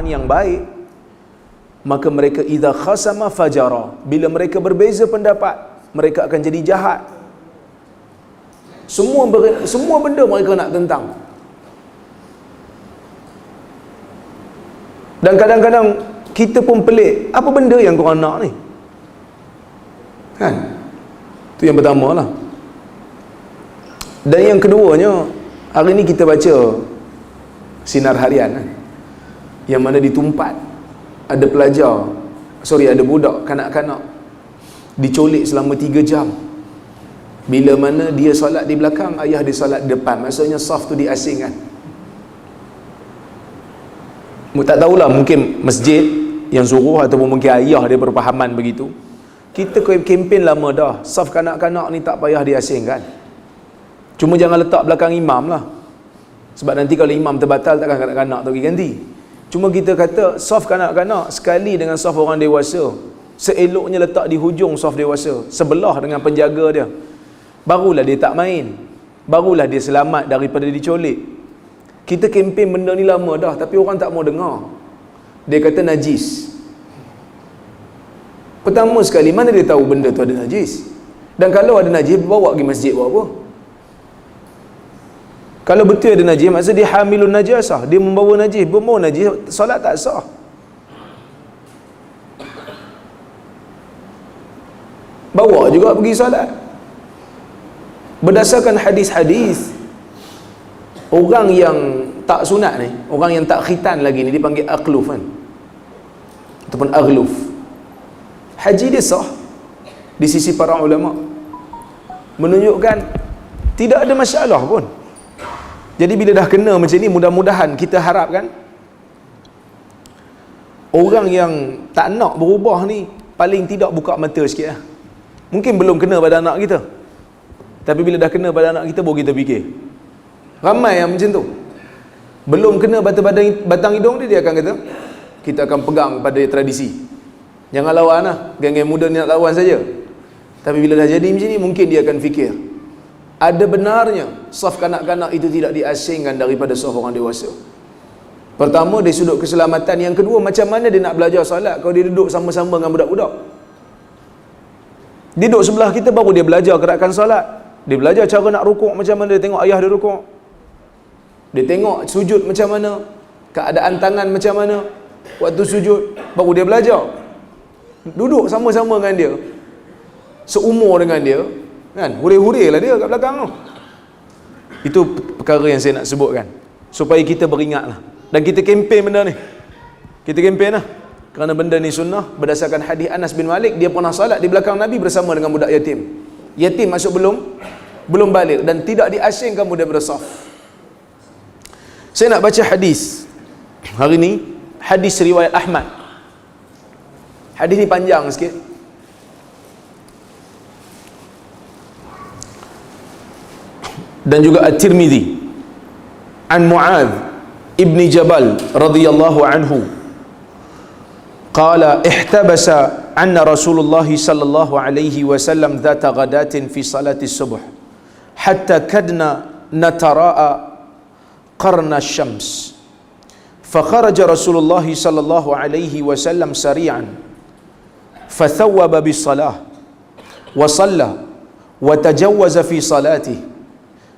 yang baik, maka mereka idza khasama fajara, bila mereka berbeza pendapat, mereka akan jadi jahat. Semua benda mereka nak tentang. Dan kadang-kadang kita pun pelik, apa benda yang korang nak ni? Kan? Itu yang pertama lah. Dan yang keduanya, hari ni kita baca Sinar Harian kan? Yang mana di Tumpat ada pelajar, ada budak kanak-kanak dicolik selama 3 jam. Bila mana dia solat di belakang, ayah dia solat di depan. Maksudnya saf tu diasingkan. Tak tahulah, mungkin masjid yang suruh ataupun mungkin ayah dia berpahaman begitu. Kita kempen lama dah, saf kanak-kanak ni tak payah diasingkan. Cuma jangan letak belakang imam lah. Sebab nanti kalau imam terbatal, takkan kanak-kanak tu pergi ganti. Cuma kita kata saf kanak-kanak sekali dengan saf orang dewasa, seeloknya letak di hujung saf dewasa, sebelah dengan penjaga dia. Barulah dia tak main, barulah dia selamat daripada dicolik. Kita kempen benda ni lama dah, tapi orang tak mau dengar. Dia kata najis. Pertama sekali, mana dia tahu benda tu ada najis? Dan kalau ada najis, bawa pergi masjid buat apa? Kalau betul ada najis, maksud dia hamilun najasah, dia membawa najis, solat tak sah. Bawa juga pergi solat. Berdasarkan hadis-hadis, orang yang tak sunat ni, orang yang tak khitan lagi ni, dipanggil aqluf kan, ataupun aghluf. Haji dia sah di sisi para ulama, menunjukkan tidak ada masalah pun. Jadi bila dah kena macam ni, mudah-mudahan kita harapkan orang yang tak nak berubah ni paling tidak buka mata sikit lah. Mungkin belum kena pada anak kita, tapi bila dah kena pada anak kita, baru kita fikir. Ramai yang macam tu, belum kena batang hidung dia akan kata kita akan pegang pada tradisi, jangan lawan lah, geng-geng muda ni nak lawan saja. Tapi bila dah jadi macam ni, mungkin dia akan fikir ada benarnya saf kanak-kanak itu tidak diasingkan daripada saf orang dewasa. Pertama, dari sudut keselamatan. Yang kedua, macam mana dia nak belajar solat kalau dia duduk sama-sama dengan budak-budak? Dia duduk sebelah kita, baru dia belajar gerakan solat. Dia belajar cara nak rukuk macam mana, dia tengok ayah dia rukuk, dia tengok sujud macam mana, keadaan tangan macam mana waktu sujud, baru dia belajar. Duduk sama-sama dengan dia, seumur dengan dia kan, huri-huri lah dia kat belakang tu. Itu perkara yang saya nak sebutkan, supaya kita beringat lah. Dan kita kempen benda ni, kita kempen lah. Kerana benda ni sunnah. Berdasarkan hadis Anas bin Malik, dia pernah salat di belakang Nabi bersama dengan budak yatim. Yatim masuk belum balik, dan tidak diasingkan daripada saf. Saya nak baca hadis hari ni, hadis riwayat Ahmad. Hadis ni panjang sikit. Dan juga At-Tirmidzi an Mu'adz ibn Jabal radhiyallahu anhu qala ihtabasa anna Rasulullah sallallahu alaihi wasallam dhata ghadatin fi salati subuh hatta kadna natara'a qarna syams فخرج رسول الله صلى الله عليه وسلم سريعا فثوب بالصلاة وصلى وتجوز في صلاته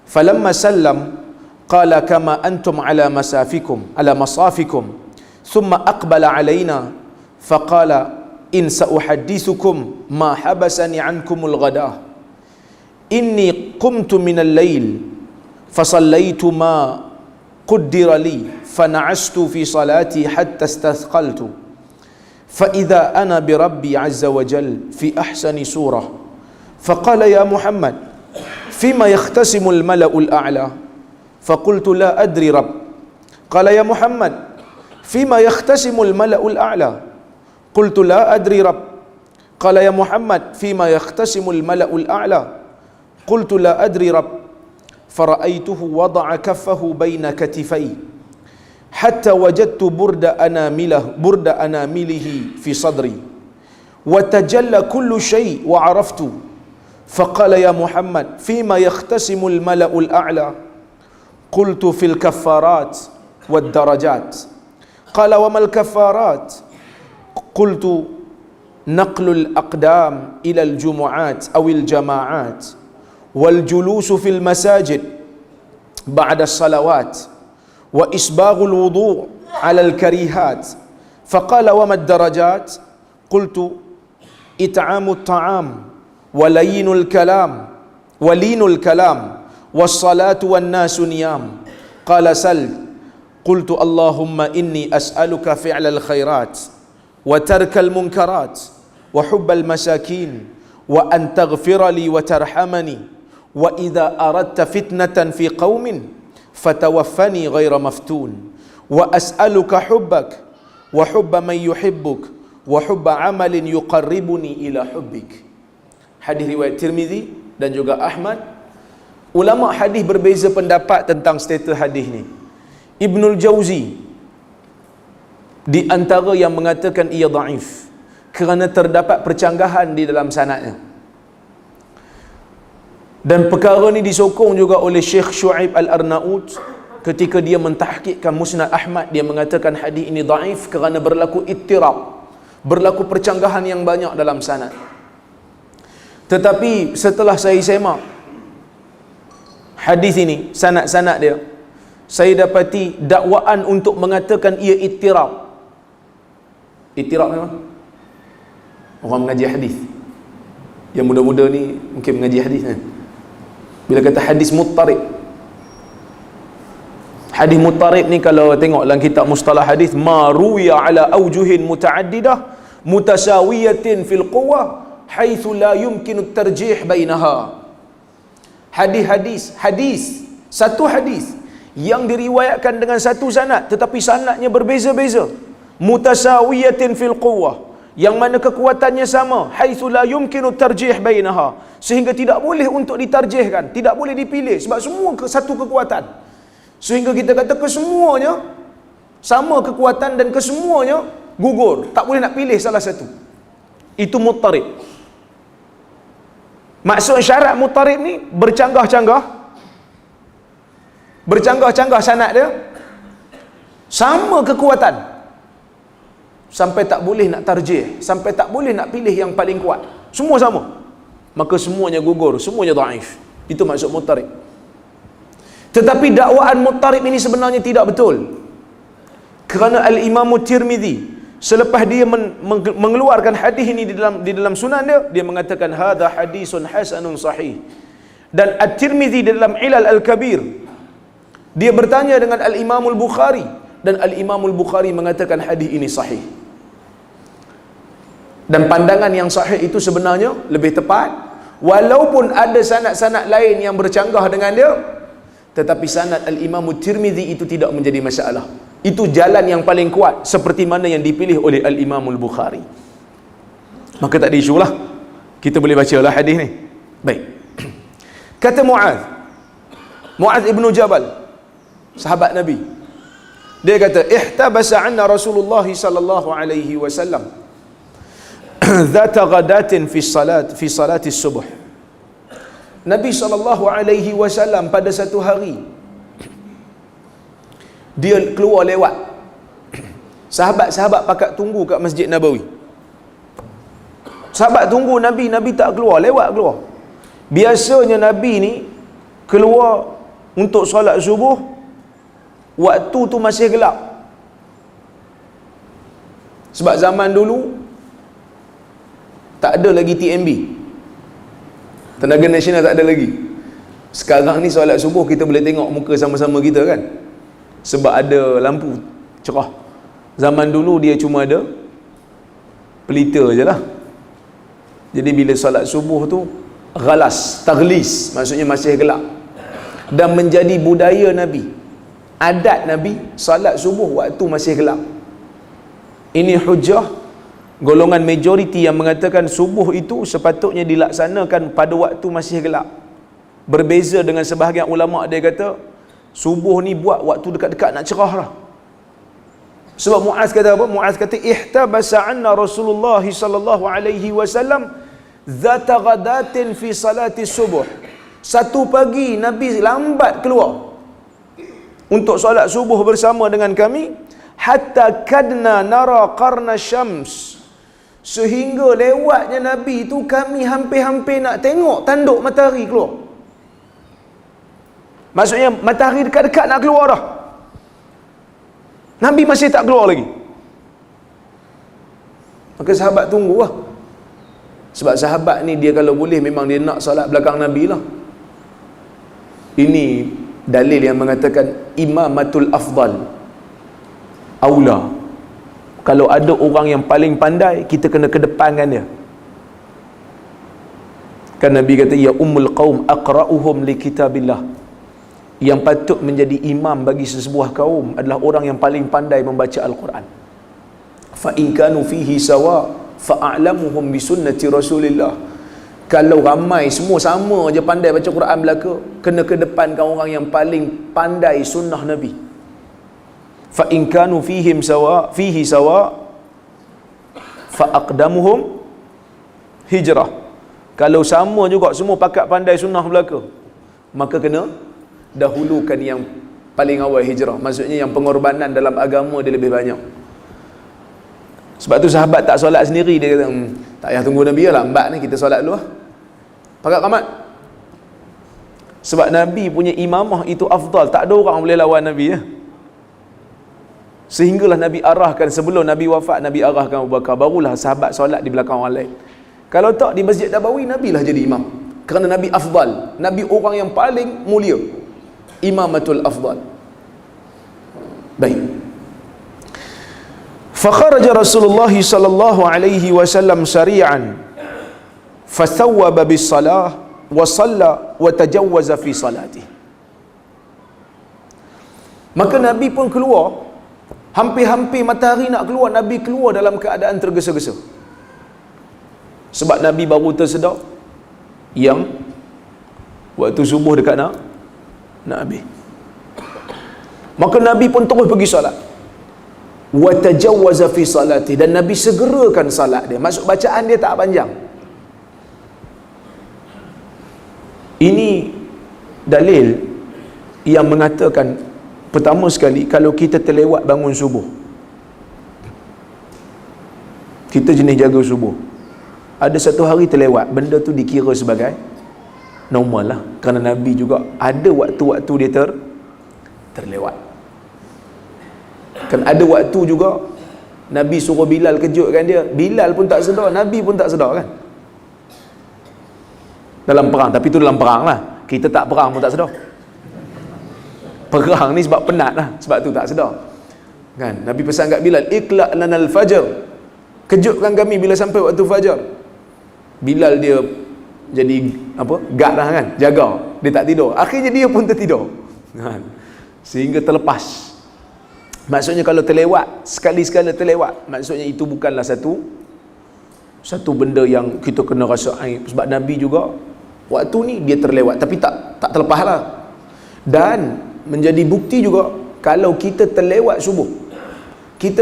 فلما سلم قال كما أنتم على مصافكم ثم أقبل علينا فقال إن سأحدثكم ما حبسني عنكم الغداء إني قمت من الليل فصليت ما قدر لي فنعست في صلاتي حتى استثقلت فإذا أنا بربي عز وجل في أحسن سورة فقال يا محمد فيما يختصم الملأ الأعلى فقلت لا أدري رب قال يا محمد فيما يختصم الملأ الأعلى قلت لا أدري رب قال يا محمد فيما يختصم الملأ الأعلى قلت لا أدري رب فرأيته وضع كفه بين كتفي حتى وجدت برد أنامله في صدري وتجلى كل شيء وعرفت فقال يا محمد فيما يختصم الملأ الأعلى قلت في الكفارات والدرجات Qala wa mal kafarat? Qultu naqlul aqdam ila al-jumu'at aw al-jama'at wal julusu fil masajid ba'da as-salawat wa isbaghul wudu' ala al-karihat. Faqala wa mad darajat? Qultu it'amu at-ta'am wa layyinul kalam wa linul kalam was salatu wan nasu niyam. Qala sal. Qultu Allahumma inni as'aluka fi'lal khairat wa tarkal munkarat wa hubbal masakin wa an taghfira li wa tarhamani wa idza aradta fitnatan fi qaumin fatawaffani ghaira maftun wa as'aluka hubbak wa hubba man yuhibbuk wa hubba amalin yuqarribuni ila hubbik. Hadis riwayat Tirmizi dan juga Ahmad. Ulama hadis berbeza pendapat tentang status hadis ni. Ibnul Jauzi di antara yang mengatakan ia dhaif kerana terdapat percanggahan di dalam sanadnya. Dan perkara ni disokong juga oleh Syekh Shu'aib Al-Arnaut ketika dia mentahqiqkan Musnad Ahmad. Dia mengatakan hadis ini dhaif kerana berlaku ittirab, berlaku percanggahan yang banyak dalam sanad. Tetapi setelah saya semak hadis ini, sanad-sanad dia, saya dapati dakwaan untuk mengatakan ia ittirab. Ittirab memang orang mengaji hadis. Yang muda-muda ni mungkin mengaji hadis kan. Bila kata hadis muttarib. Hadis muttarib ni kalau tengok dalam kitab mustalah hadis, ma ruwiya ala aujuhin mutaaddidah mutasawiyatin fil quwwah haitsu la yumkinu at-tarjih bainaha. Hadis, satu hadis yang diriwayatkan dengan satu sanad tetapi sanadnya berbeza-beza, mutasawiyatin fil quwwah, yang mana kekuatannya sama, haitsu la yumkinu tarjih bainaha, sehingga tidak boleh untuk ditarjihkan, tidak boleh dipilih sebab semua satu kekuatan, sehingga kita kata kesemuanya sama kekuatan dan kesemuanya gugur, tak boleh nak pilih salah satu. Itu muttarib. Maksud syarat muttarib ni bercanggah-canggah sanad dia, sama kekuatan, sampai tak boleh nak tarjih, sampai tak boleh nak pilih yang paling kuat, semua sama, maka semuanya gugur, semuanya dhaif. Itu maksud muttarib. Tetapi dakwaan muttarib ini sebenarnya tidak betul, kerana Al-Imam Tirmizi selepas dia mengeluarkan hadis ini di dalam sunan dia mengatakan hadza hadisun hasanun sahih. Dan At-Tirmizi di dalam Ilal Al-Kabir dia bertanya dengan Al-Imam Al-Bukhari, dan Al-Imam Al-Bukhari mengatakan hadis ini sahih. Dan pandangan yang sahih itu sebenarnya lebih tepat, walaupun ada sanad-sanad lain yang bercanggah dengan dia, tetapi sanad Al-Imam Tirmizi itu tidak menjadi masalah. Itu jalan yang paling kuat, seperti mana yang dipilih oleh Al-Imam Al-Bukhari. Maka tak ada isu lah, kita boleh baca lah hadis ni. Baik. Kata Mu'adh ibn Jabal, sahabat Nabi, dia kata ihtabasa anna Rasulullah sallallahu alaihi wasallam zata ghadatin fi salati subuh. Nabi sallallahu alaihi wasallam pada satu hari dia keluar lewat. Sahabat-sahabat pakat tunggu kat Masjid Nabawi. Sahabat tunggu Nabi, Nabi tak keluar, lewat keluar. Biasanya Nabi ni keluar untuk solat subuh waktu tu masih gelap. Sebab zaman dulu tak ada lagi TMB, Tenaga Nasional tak ada lagi. Sekarang ni solat subuh kita boleh tengok muka sama-sama kita kan, sebab ada lampu cerah. Zaman dulu dia cuma ada pelita je lah. Jadi bila solat subuh tu ghalas, taghlis, maksudnya masih gelap. Dan menjadi budaya Nabi, adat Nabi, solat subuh waktu masih gelap. Ini hujah golongan majoriti yang mengatakan subuh itu sepatutnya dilaksanakan pada waktu masih gelap. Berbeza dengan sebahagian ulama, dia kata subuh ni buat waktu dekat-dekat nak cerah lah. Sebab Mu'adh kata apa? Mu'adh kata ihtabasa anna Rasulullah sallallahu alaihi wasallam zata ghadatin fi salati subuh. Satu pagi Nabi lambat keluar untuk solat subuh bersama dengan kami, hatta kadna nara qarna syams, sehingga lewatnya Nabi itu kami hampir-hampir nak tengok tanduk matahari keluar. Maksudnya matahari dekat-dekat nak keluar dah, Nabi masih tak keluar lagi. Maka sahabat tunggu lah. Sebab sahabat ni dia kalau boleh memang dia nak solat belakang Nabi lah. Ini dalil yang mengatakan imamatul afdal aula. Kalau ada orang yang paling pandai, kita kena kedepankan dia. Kan Nabi kata, ya ummul qaum aqra'uhum li kitabillah. Yang patut menjadi imam bagi sesebuah kaum adalah orang yang paling pandai membaca Al-Quran. Fa in kanu fihi sawa fa a'lamuhum bi sunnati Rasulillah. Kalau ramai semua sama je pandai baca Quran belaka, kena kedepankan orang yang paling pandai sunnah Nabi. Fa in kanu fihi sawa fa aqdamuhum hijrah. Kalau sama juga semua pakat pandai sunnah belaka, maka kena dahulukan yang paling awal hijrah. Maksudnya yang pengorbanan dalam agama dia lebih banyak. Sebab tu sahabat tak solat sendiri, dia kata tak payah tunggu Nabi lah, lambat ni kita solat dulu lah, pakat qamat. Sebab Nabi punya imamah itu afdal, tak ada orang boleh lawan Nabi ya. Sehinggalah Nabi arahkan, sebelum Nabi wafat, Nabi arahkan Abu Bakar, barulah sahabat solat di belakang orang lain. Kalau tak, di Masjid Nabawi Nabi lah jadi imam, kerana Nabi afdal, Nabi orang yang paling mulia, imamatul afdal. Baik. Fakharaja Rasulullah sallallahu alaihi wasallam sari'an fathawwaba bis salah wa shalla wa tajawwaza fi salati. Maka Nabi pun keluar, hampir-hampir matahari nak keluar, Nabi keluar dalam keadaan tergesa-gesa. Sebab Nabi baru tersedar yang waktu subuh dekat nak habis. Maka Nabi pun terus pergi solat. Wa tajawwaza fi salati, dan Nabi segerakan salat dia. Maksud bacaan dia tak panjang. Ini dalil yang mengatakan, pertama sekali, kalau kita terlewat bangun subuh, kita jenis jaga subuh, ada satu hari terlewat, benda tu dikira sebagai normal lah, kerana Nabi juga ada waktu-waktu dia terlewat. Kan ada waktu juga Nabi suruh Bilal kejutkan dia, Bilal pun tak sedar, Nabi pun tak sedar kan, dalam perang. Tapi tu dalam perang lah, kita tak perang pun tak sedar. Perang ni sebab penat lah, sebab tu tak sedar kan. Nabi pesan kat Bilal, iqla' lanal fajr, kejutkan kami bila sampai waktu fajar. Bilal dia jadi apa, guard lah kan, jaga, dia tak tidur. Akhirnya dia pun tertidur kan, sehingga terlepas. Maksudnya kalau terlewat, sekali-sekala terlewat, maksudnya itu bukanlah satu benda yang kita kena rasa aib. Sebab Nabi juga waktu ni dia terlewat, tapi tak terlepas lah. Dan menjadi bukti juga, kalau kita terlewat subuh, kita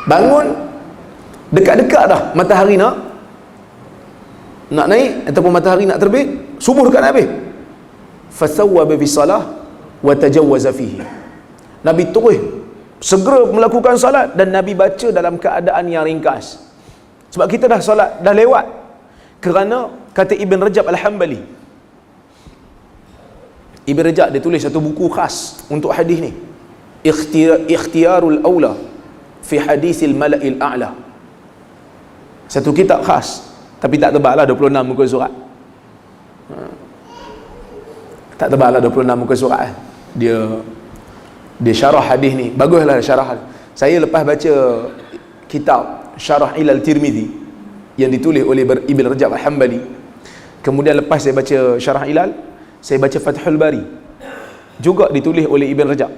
bangun dekat-dekat dah matahari nak naik, ataupun matahari nak terbit, subuh dekat nak habis, fasawwaba bis salah wa tajawwaza fihi, Nabi terus segera melakukan salat, dan Nabi baca dalam keadaan yang ringkas. Sebab kita dah salat, dah lewat. Kerana kata Ibn Rajab Al-Hambali, Ibn Rajab dia tulis satu buku khas untuk hadis ni, Ikhtiyarul Awla fi Hadisil Mala'il A'la. Satu kitab khas, tapi tak tebal lah, 26 muka surat. Tak tebal lah 26 muka surat. Dia syarah hadis ni, baguslah syarah. Saya lepas baca kitab Syarah Ilal Tirmizi yang ditulis oleh Ibn Rajab Al-Hambali, kemudian lepas saya baca Syarah Ilal, saya baca Fathul Bari, juga ditulis oleh Ibn Rajab.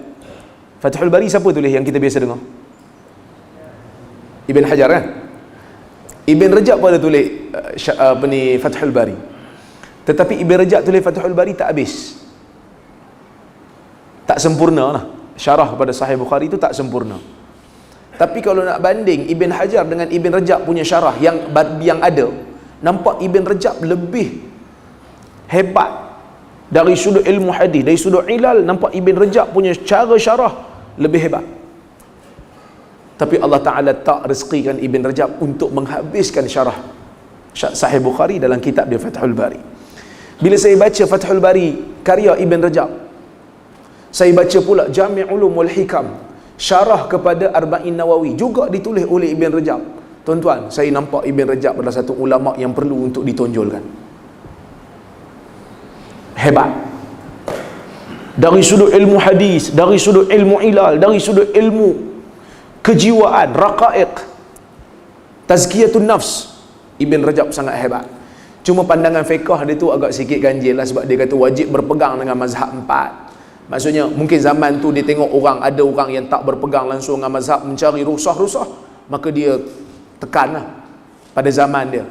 Fathul Bari siapa tulis yang kita biasa dengar? Ibn Hajar kan? Ibn Rajab pun ada tulis Fathul Bari. Tetapi Ibn Rajab tulis Fathul Bari tak habis, tak sempurna lah. Syarah kepada Sahih Bukhari itu tak sempurna. Tapi kalau nak banding Ibn Hajar dengan Ibn Rajab punya syarah yang ada, nampak Ibn Rajab lebih hebat dari sudut ilmu hadis, dari sudut ilal. Nampak Ibn Rajab punya cara syarah lebih hebat. Tapi Allah Ta'ala tak rezekikan Ibn Rajab untuk menghabiskan syarah Sahih Bukhari dalam kitab dia Fathul Bari. Bila saya baca Fathul Bari karya Ibn Rajab, saya baca pula Jami' Ulum wal Hikam, syarah kepada Arba'in Nawawi, juga ditulis oleh Ibn Rajab. Tuan-tuan, saya nampak Ibn Rajab adalah satu ulama yang perlu untuk ditonjolkan. Hebat. Dari sudut ilmu hadis, dari sudut ilmu ilal, dari sudut ilmu kejiwaan, raqaiq, tazkiyatun nafs, Ibn Rajab sangat hebat. Cuma pandangan fiqh dia tu agak sikit ganjil lah, sebab dia kata wajib berpegang dengan mazhab 4. Maksudnya mungkin zaman tu dia tengok ada orang yang tak berpegang langsung dengan mazhab, mencari rusah-rusah, maka dia tekan lah pada zaman dia.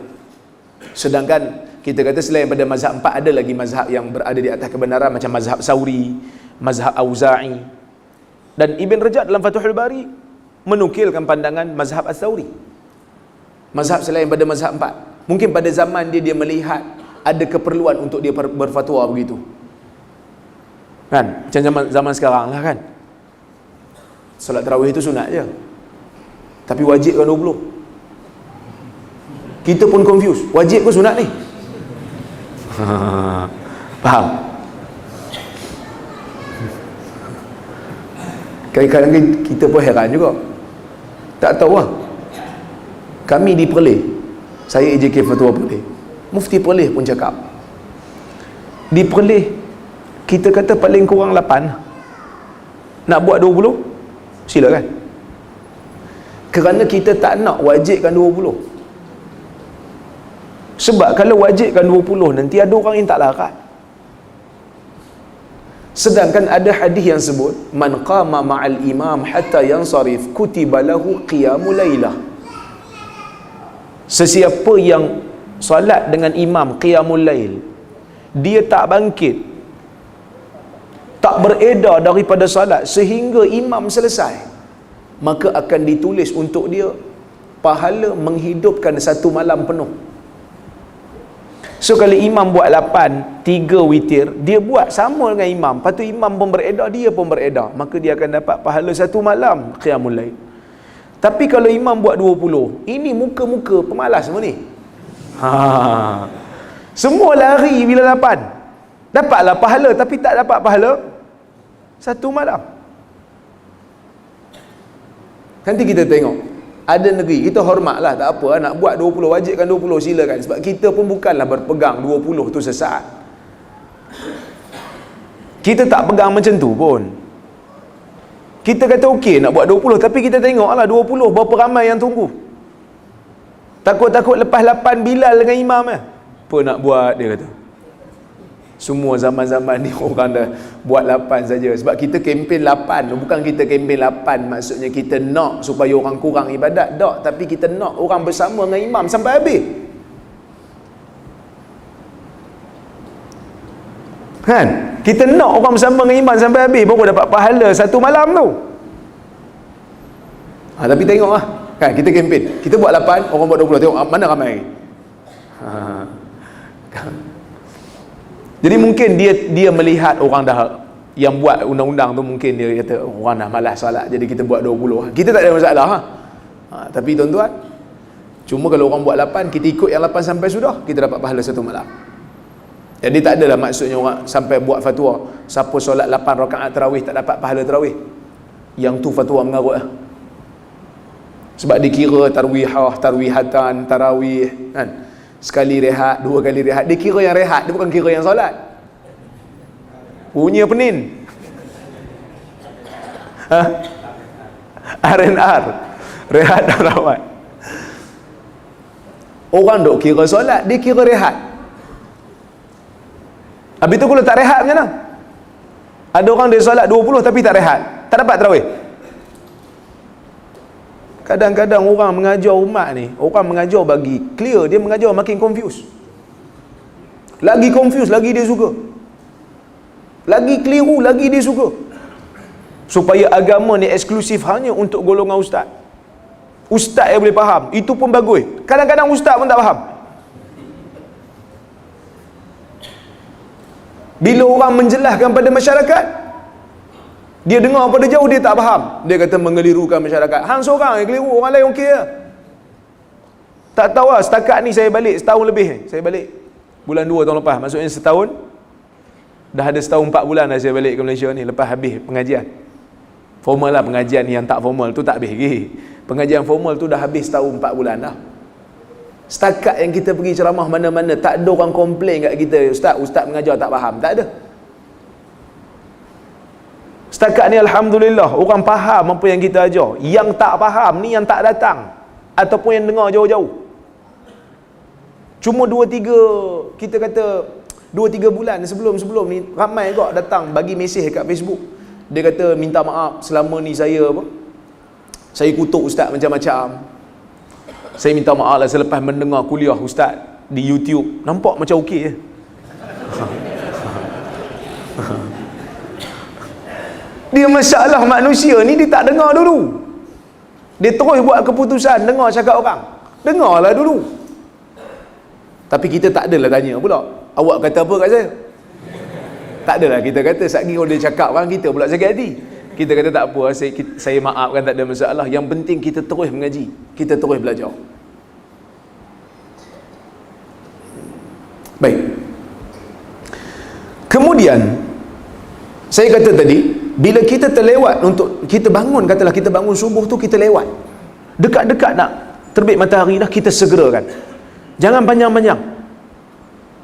Sedangkan kita kata selain pada mazhab 4, ada lagi mazhab yang berada di atas kebenaran, macam mazhab Sauri, mazhab Auza'i. Dan Ibn Rajab dalam Fathul Bari menukilkan pandangan mazhab As-Sauri, mazhab selain pada mazhab 4. Mungkin pada zaman dia melihat ada keperluan untuk dia berfatwa begitu kan, macam zaman sekarang lah kan, solat tarawih itu sunat je, tapi wajib kan 20. Kita pun confuse, wajib ke sunat ni? Faham? Kadang-kadang kita pun heran juga, tak tahu lah. Kami di Perlis, saya AJK Fatwa Perlis, Mufti Perlis pun cakap, di Perlis kita kata paling kurang 8, nak buat 20, silakan. Kerana kita tak nak wajibkan 20. Sebab kalau wajibkan 20, nanti ada orang yang tak larat. Sedangkan ada hadis yang sebut, man qama ma'al imam hatta yansarif kutiba lahu qiyamul lailah. Sesiapa yang solat dengan imam qiyamul lail, dia tak bangkit, tak beredar daripada solat sehingga imam selesai, maka akan ditulis untuk dia pahala menghidupkan satu malam penuh. So kalau imam buat 8, 3 witir, dia buat sama dengan imam, lepas tu imam pun beredar, dia pun beredar, maka dia akan dapat pahala satu malam qiyamul lail. Tapi kalau imam buat 20, ini muka-muka pemalas semua ni. Semua lari bila 8, dapatlah pahala, tapi tak dapat pahala satu malam. Nanti kita tengok, ada negeri, kita hormatlah, tak apa, nak buat 20, wajibkan 20, silakan. Sebab kita pun bukanlah berpegang 20 tu sesaat. Kita tak pegang macam tu pun. Kita kata okey nak buat 20, tapi kita tengoklah 20 berapa ramai yang tunggu. Takut-takut lepas 8 Bilal dengan imam apa nak buat, dia kata. Semua zaman-zaman ni orang dah buat 8 saja. Sebab kita kempen 8, bukan kita kempen 8 maksudnya kita nak supaya orang kurang ibadat, tak, tapi kita nak orang bersama dengan imam sampai habis. Kan? Kita nak orang bersama dengan imam sampai habis, baru dapat pahala satu malam tu. Tapi tengoklah, kan, kita kempen, kita buat 8, orang buat 20, tengok mana ramai. Jadi mungkin dia melihat orang dah yang buat undang-undang tu, mungkin dia kata orang dah malas solat, jadi kita buat 20. Kita tak ada masalah tapi tuan-tuan, cuma kalau orang buat 8, kita ikut yang 8 sampai sudah, kita dapat pahala satu malam. Jadi tak adalah maksudnya orang sampai buat fatwa siapa solat 8 rakaat tarawih tak dapat pahala tarawih. Yang tu fatwa mengarut lah. Sebab dikira tarwihah, tarwihatan, tarawih kan, sekali rehat, 2 kali rehat, dia kira yang rehat, dia bukan kira yang solat. Punya penin. R&R, rehat dan rawat. Orang dok kira solat, dia kira rehat. Habis tu kalau tak rehat macam mana? Ada orang dia solat 20 tapi tak rehat, tak dapat tarawih. Kadang-kadang orang mengajar umat ni, orang mengajar bagi clear, dia mengajar makin confuse. Lagi confuse, lagi dia suka. Lagi keliru, lagi dia suka. Supaya agama ni eksklusif hanya untuk golongan ustaz. Ustaz yang boleh faham, itu pun bagus. Kadang-kadang ustaz pun tak faham. Bila orang menjelaskan pada masyarakat, Dia dengar pada jauh, dia tak faham. Dia kata mengelirukan masyarakat. Hang seorang yang keliru, orang lain okey lah. Tak tahu lah, setakat ni saya balik setahun lebih. Saya balik bulan 2 tahun lepas. Maksudnya setahun, dah ada setahun 4 bulan dah saya balik ke Malaysia ni. Lepas habis pengajian formal lah, pengajian yang tak formal tu tak habis lagi. Pengajian formal tu dah habis setahun 4 bulan dah. Setakat yang kita pergi ceramah mana-mana, tak ada orang komplain kat kita, Ustaz mengajar tak faham. Tak ada. Setakat ni Alhamdulillah, orang faham apa yang kita ajar. Yang tak faham ni yang tak datang, ataupun yang dengar jauh-jauh. Cuma 2-3, kita kata 2-3 bulan sebelum ni, ramai kok datang bagi mesej kat Facebook. Dia kata minta maaf, selama ni saya kutuk Ustaz macam-macam. Saya minta maaf lah selepas mendengar kuliah Ustaz di YouTube. Nampak macam okey je. Dia masalah manusia ni, dia tak dengar dulu. Dia terus buat keputusan dengar cakap orang. Dengarlah dulu. Tapi kita tak adalah tanya pula, awak kata apa kat saya? Tak adalah kita kata. Satgi kalau dia cakap orang, kita pula sakit hati. Kita kata tak apa, saya maafkan, tak ada masalah. Yang penting kita terus mengaji, kita terus belajar. Baik. Kemudian saya kata tadi, bila kita terlewat untuk kita bangun, katalah kita bangun subuh tu, kita lewat dekat-dekat nak terbit matahari dah, kita segerakan. Jangan panjang-panjang.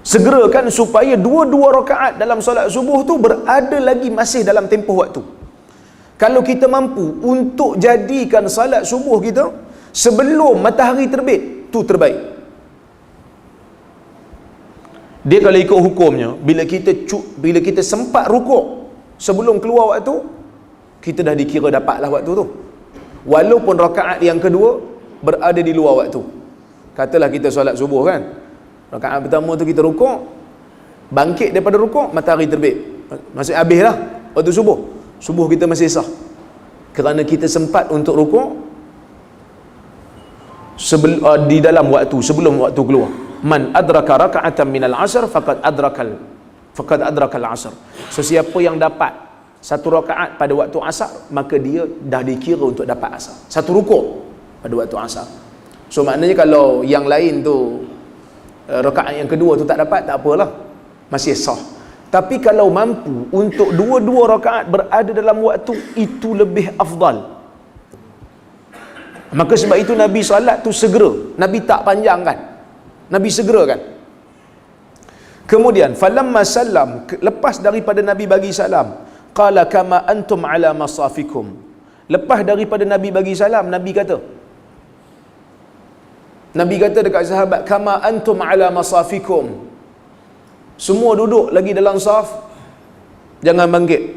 Segerakan supaya 2 rakaat dalam solat subuh tu berada lagi masih dalam tempoh waktu. Kalau kita mampu untuk jadikan solat subuh kita sebelum matahari terbit, tu terbaik. Dia kalau ikut hukumnya, bila kita sempat rukuk sebelum keluar waktu, kita dah dikira dapatlah waktu tu, walaupun rakaat yang kedua berada di luar waktu. Katalah kita solat subuh kan, rakaat pertama tu kita rukuk, bangkit daripada rukuk, matahari terbit, maksudnya habis lah waktu subuh. Subuh kita masih sah, kerana kita sempat untuk rukuk di dalam waktu, sebelum waktu keluar. Man adraka raka'atan minal asr faqad adrakal asr. Sesiapa yang dapat satu rakaat pada waktu asar, maka dia dah dikira untuk dapat asar. Satu rukuk pada waktu asar. So maknanya kalau yang lain tu rakaat yang kedua tu tak dapat, tak apalah, masih sah. Tapi kalau mampu untuk 2 rakaat berada dalam waktu, itu lebih afdal. Maka sebab itu Nabi solat tu segera. Nabi tak panjangkan, Nabi segerakan. Kemudian falamma sallam, lepas daripada Nabi bagi salam, qala kama antum ala masafikum. Lepas daripada Nabi bagi salam, Nabi kata dekat sahabat, kama antum ala masafikum, semua duduk lagi dalam saf, jangan bangkit.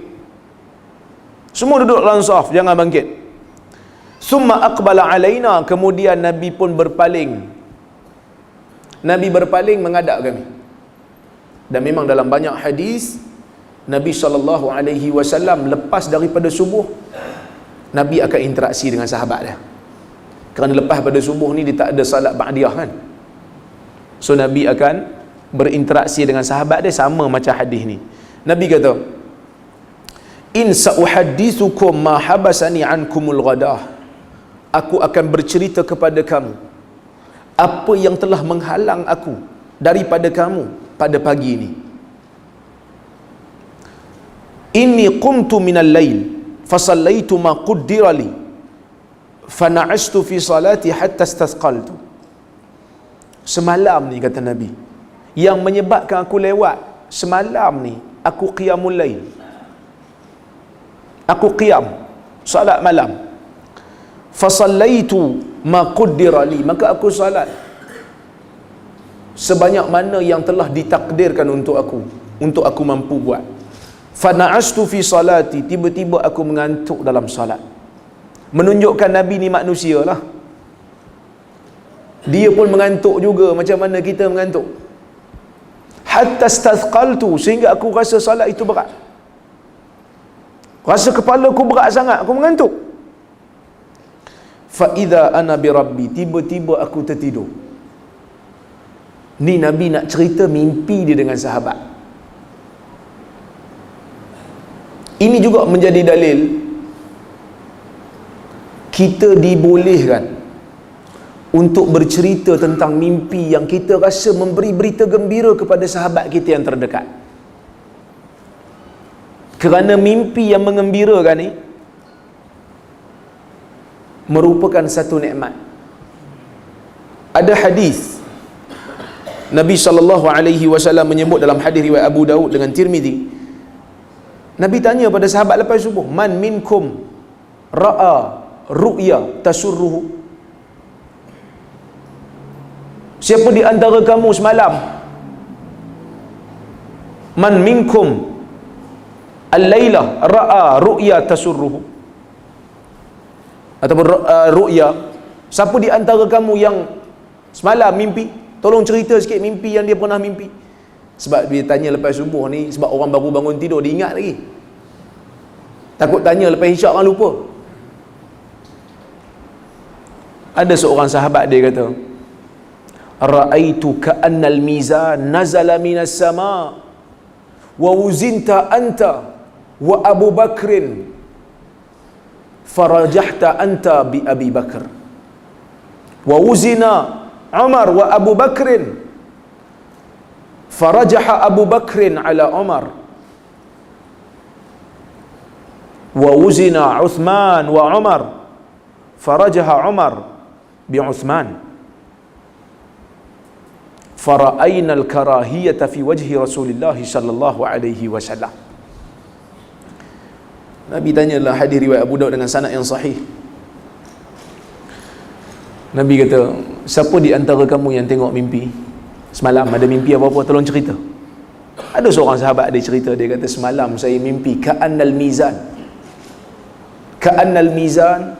Semua duduk dalam saf, jangan bangkit. Summa aqbala alaina, kemudian Nabi pun berpaling. Nabi berpaling menghadap kami. Dan memang dalam banyak hadis, Nabi SAW lepas daripada subuh, Nabi akan interaksi dengan sahabat dia. Kerana lepas pada subuh ni dia tak ada salat ba'diyah kan. So Nabi akan berinteraksi dengan sahabat dia, sama macam hadis ni. Nabi kata, in sa'uhaddithukum ma habasani ankumul ghadah. Aku akan bercerita kepada kamu apa yang telah menghalang aku daripada kamu pada pagi ini. Inni qumtu minal lail fasallaitu ma quddira li fana'astu fi salati hatta istasqaltu. Semalam ni, kata Nabi, yang menyebabkan aku lewat semalam ni, aku qiyamul lail, aku qiyam salat malam. Fasallaitu ma quddira li, maka aku salat sebanyak mana yang telah ditakdirkan untuk aku mampu buat. Fana'astu fi salati, tiba-tiba aku mengantuk dalam salat. Menunjukkan Nabi ni manusia lah, dia pun mengantuk juga macam mana kita mengantuk. Hatta stathqaltu, sehingga aku rasa salat itu berat, rasa kepala aku berat sangat, aku mengantuk. Fa idza ana bi rabbi, tiba-tiba aku tertidur. Ni Nabi nak cerita mimpi dia dengan sahabat. Ini juga menjadi dalil kita dibolehkan untuk bercerita tentang mimpi yang kita rasa memberi berita gembira kepada sahabat kita yang terdekat. Kerana mimpi yang mengembirakan ni merupakan satu nikmat. Ada hadis Nabi SAW menyebut dalam hadis riwayat Abu Daud dengan Tirmizi. Nabi tanya pada sahabat lepas subuh, man minkum ra'a ru'ya tasurruhu? Siapa di antara kamu semalam, man minkum al-lailah ra'a ru'ya tasurruhu, ataupun ru'ya, siapa di antara kamu yang semalam mimpi, tolong cerita sikit mimpi yang dia pernah mimpi. Sebab dia tanya lepas subuh ni, sebab orang baru bangun tidur, dia ingat lagi. Takut tanya lepas isyak orang lupa. Ada seorang sahabat dia kata, ra'aitu ka'annal mizan nazala minas sama wa uzinta anta wa Abu Bakrin farajahta anta bi Abi Bakr wa uzina Umar wa Abu Bakrin farajaha Abu Bakrin ala Umar wa uzina Uthman wa Umar farajaha Umar bi Uthman fara'ayna al-karahiyata fi wajhi Rasulullah sallallahu alaihi wasallam. Nabi tanyalah hadis riwayat Abu Daud dengan sanad yang sahih. Nabi kata, siapa di antara kamu yang tengok mimpi semalam, ada mimpi apa-apa, tolong cerita. Ada seorang sahabat dia cerita, dia kata semalam saya mimpi ka'annal mizan, ka'annal mizan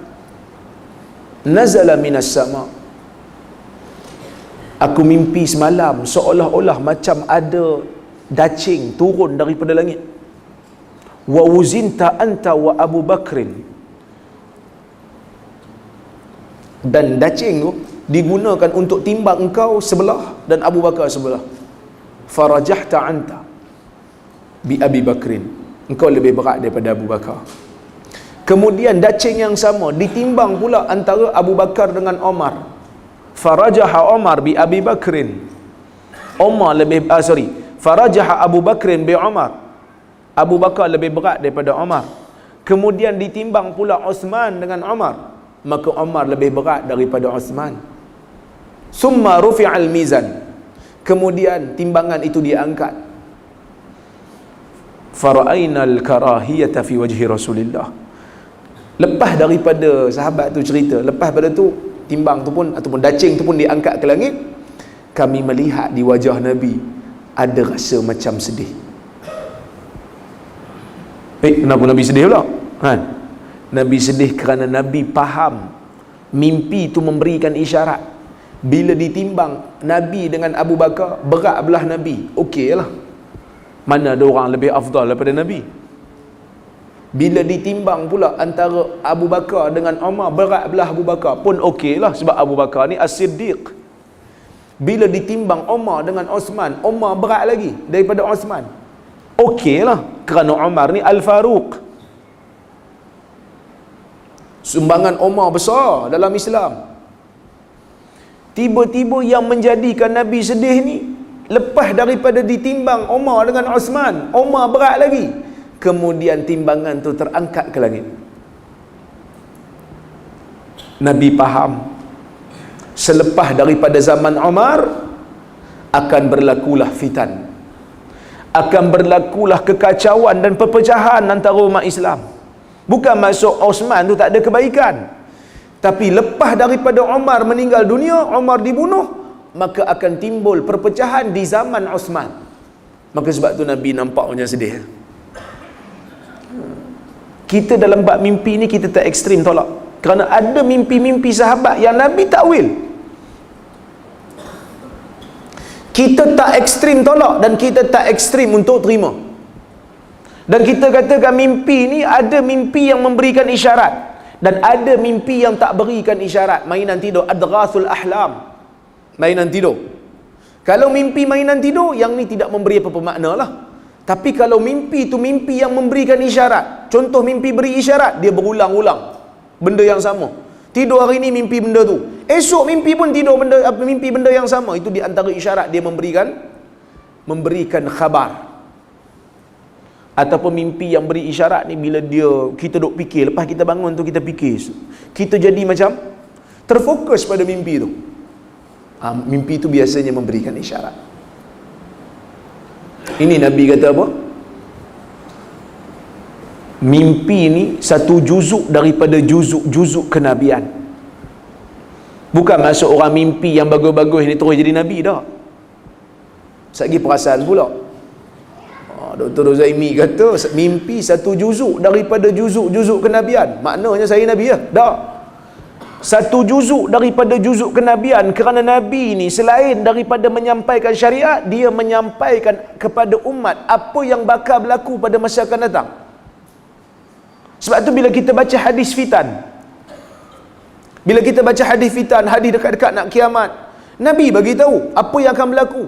nazala minas sama. Aku mimpi semalam seolah-olah macam ada dacing turun daripada langit. Wa uzinta anta wa Abu Bakrin, dan dacing tu digunakan untuk timbang engkau sebelah dan Abu Bakar sebelah. Farajahta anta bi Abi Bakrin, engkau lebih berat daripada Abu Bakar. Kemudian dacing yang sama ditimbang pula antara Abu Bakar dengan Omar. Farajaha Omar bi Abi Bakrin, Omar lebih farajaha Abu Bakrin bi Omar, Abu Bakar lebih berat daripada Omar. Kemudian ditimbang pula Uthman dengan Omar, maka Omar lebih berat daripada Uthman. Summa rufi'al mizan, kemudian timbangan itu diangkat. Fara'ainal karahiyata fi wajhi Rasulillah. Lepas daripada sahabat tu cerita, lepas pada tu timbang tu pun ataupun dacing tu pun diangkat ke langit, kami melihat di wajah Nabi ada rasa macam sedih. Kenapa Nabi sedih pula? Nabi sedih kerana Nabi faham mimpi itu memberikan isyarat. Bila ditimbang Nabi dengan Abu Bakar, berat belah Nabi, okeylah. Mana ada orang lebih afdal daripada Nabi? Bila ditimbang pula antara Abu Bakar dengan Umar, berat belah Abu Bakar pun okeylah, sebab Abu Bakar ni as-siddiq. Bila ditimbang Umar dengan Osman, Umar berat lagi daripada Osman, okeylah, kerana Umar ni al-Faruq. Sumbangan Umar besar dalam Islam. Tiba-tiba yang menjadikan Nabi sedih ni, lepas daripada ditimbang Umar dengan Osman, Umar berat lagi, kemudian timbangan tu terangkat ke langit. Nabi faham selepas daripada zaman Umar akan berlakulah fitan, akan berlakulah kekacauan dan perpecahan antara umat Islam. Bukan maksud Osman tu tak ada kebaikan, tapi lepas daripada Umar meninggal dunia, Umar dibunuh, maka akan timbul perpecahan di zaman Osman. Maka sebab tu Nabi nampak macam sedih. Kita dalam bab mimpi ni kita tak ekstrim tolak, kerana ada mimpi-mimpi sahabat yang Nabi takwil. Kita tak ekstrim tolak dan kita tak ekstrim untuk terima. Dan kita katakan mimpi ni ada mimpi yang memberikan isyarat dan ada mimpi yang tak berikan isyarat. Mainan tidur, adghathul ahlam, mainan tidur. Kalau mimpi mainan tidur, yang ni tidak memberi apa-apa makna lah. Tapi kalau mimpi itu mimpi yang memberikan isyarat, contoh mimpi beri isyarat, dia berulang-ulang benda yang sama. Tidur hari ini mimpi benda tu, esok mimpi pun tidur mimpi benda yang sama. Itu di antara isyarat dia memberikan khabar. Ataupun mimpi yang beri isyarat ni, bila kita duk fikir, lepas kita bangun tu kita fikir, kita jadi macam terfokus pada mimpi tu. Mimpi tu biasanya memberikan isyarat. Ini Nabi kata apa? Mimpi ni satu juzuk daripada juzuk kenabian. Bukan maksud orang mimpi yang bagus-bagus ni terus jadi Nabi dah. Sagi perasaan pula. Dr. Zaimi kata mimpi satu juzuk daripada juzuk kenabian. Maknanya saya Nabi lah? Tak. Satu juzuk daripada juzuk kenabian, kerana Nabi ni selain daripada menyampaikan syariat, dia menyampaikan kepada umat apa yang bakal berlaku pada masa akan datang. Sebab tu bila kita baca hadis fitan, hadis dekat-dekat nak kiamat, Nabi bagi tahu apa yang akan berlaku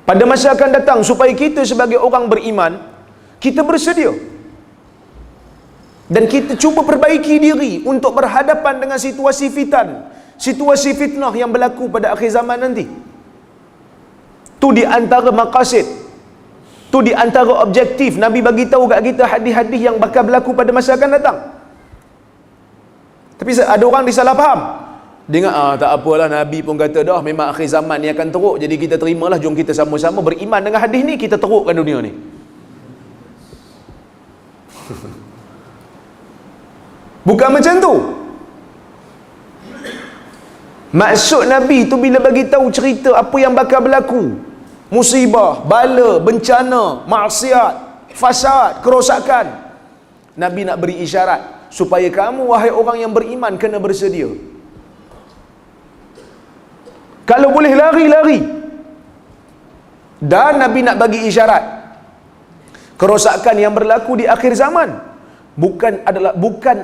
pada masa akan datang, supaya kita sebagai orang beriman, kita bersedia dan kita cuba perbaiki diri untuk berhadapan dengan situasi fitan, situasi fitnah yang berlaku pada akhir zaman nanti. Tu di antara maqasid, tu di antara objektif Nabi bagi tahu kat kita hadis-hadis yang bakal berlaku pada masa akan datang. Tapi ada orang disalah faham. Dia ingat, tak apalah, Nabi pun kata dah memang akhir zaman ni akan teruk, jadi kita terimalah, jom kita sama-sama beriman dengan hadis ni, kita terukkan dunia ni. Bukan macam tu. Maksud Nabi tu bila bagi tahu cerita apa yang bakal berlaku, musibah, bala, bencana, maksiat, fasad, kerosakan, Nabi nak beri isyarat supaya kamu wahai orang yang beriman kena bersedia. Kalau boleh lari. Dan Nabi nak bagi isyarat kerosakan yang berlaku di akhir zaman bukan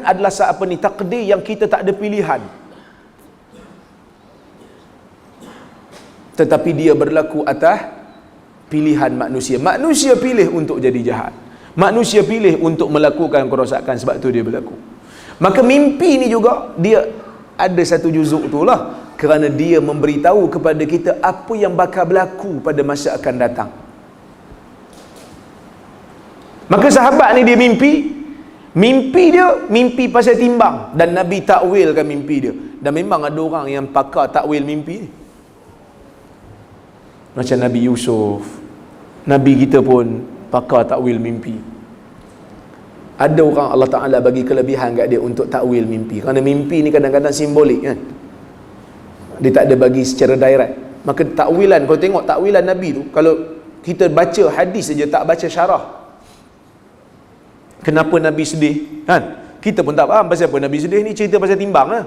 adalah apa ni, takdir yang kita tak ada pilihan, tetapi dia berlaku atas pilihan manusia. Manusia pilih untuk jadi jahat, manusia pilih untuk melakukan kerosakan, sebab tu dia berlaku. Maka mimpi ni juga dia ada satu juzuk tu lah, kerana dia memberitahu kepada kita apa yang bakal berlaku pada masa akan datang. Maka sahabat ni dia mimpi pasal timbang, dan Nabi takwilkan mimpi dia. Dan memang ada orang yang pakar takwil mimpi ni, macam Nabi Yusuf. Nabi kita pun pakar takwil mimpi. Ada orang Allah Ta'ala bagi kelebihan kat dia untuk takwil mimpi, kerana mimpi ni kadang-kadang simbolik kan, dia tak ada bagi secara direct. Maka takwilan, kalau tengok takwilan Nabi tu, kalau kita baca hadis saja tak baca syarah, kenapa Nabi sedih kan, kita pun tak faham pasal apa Nabi sedih ni. Cerita pasal timbang lah,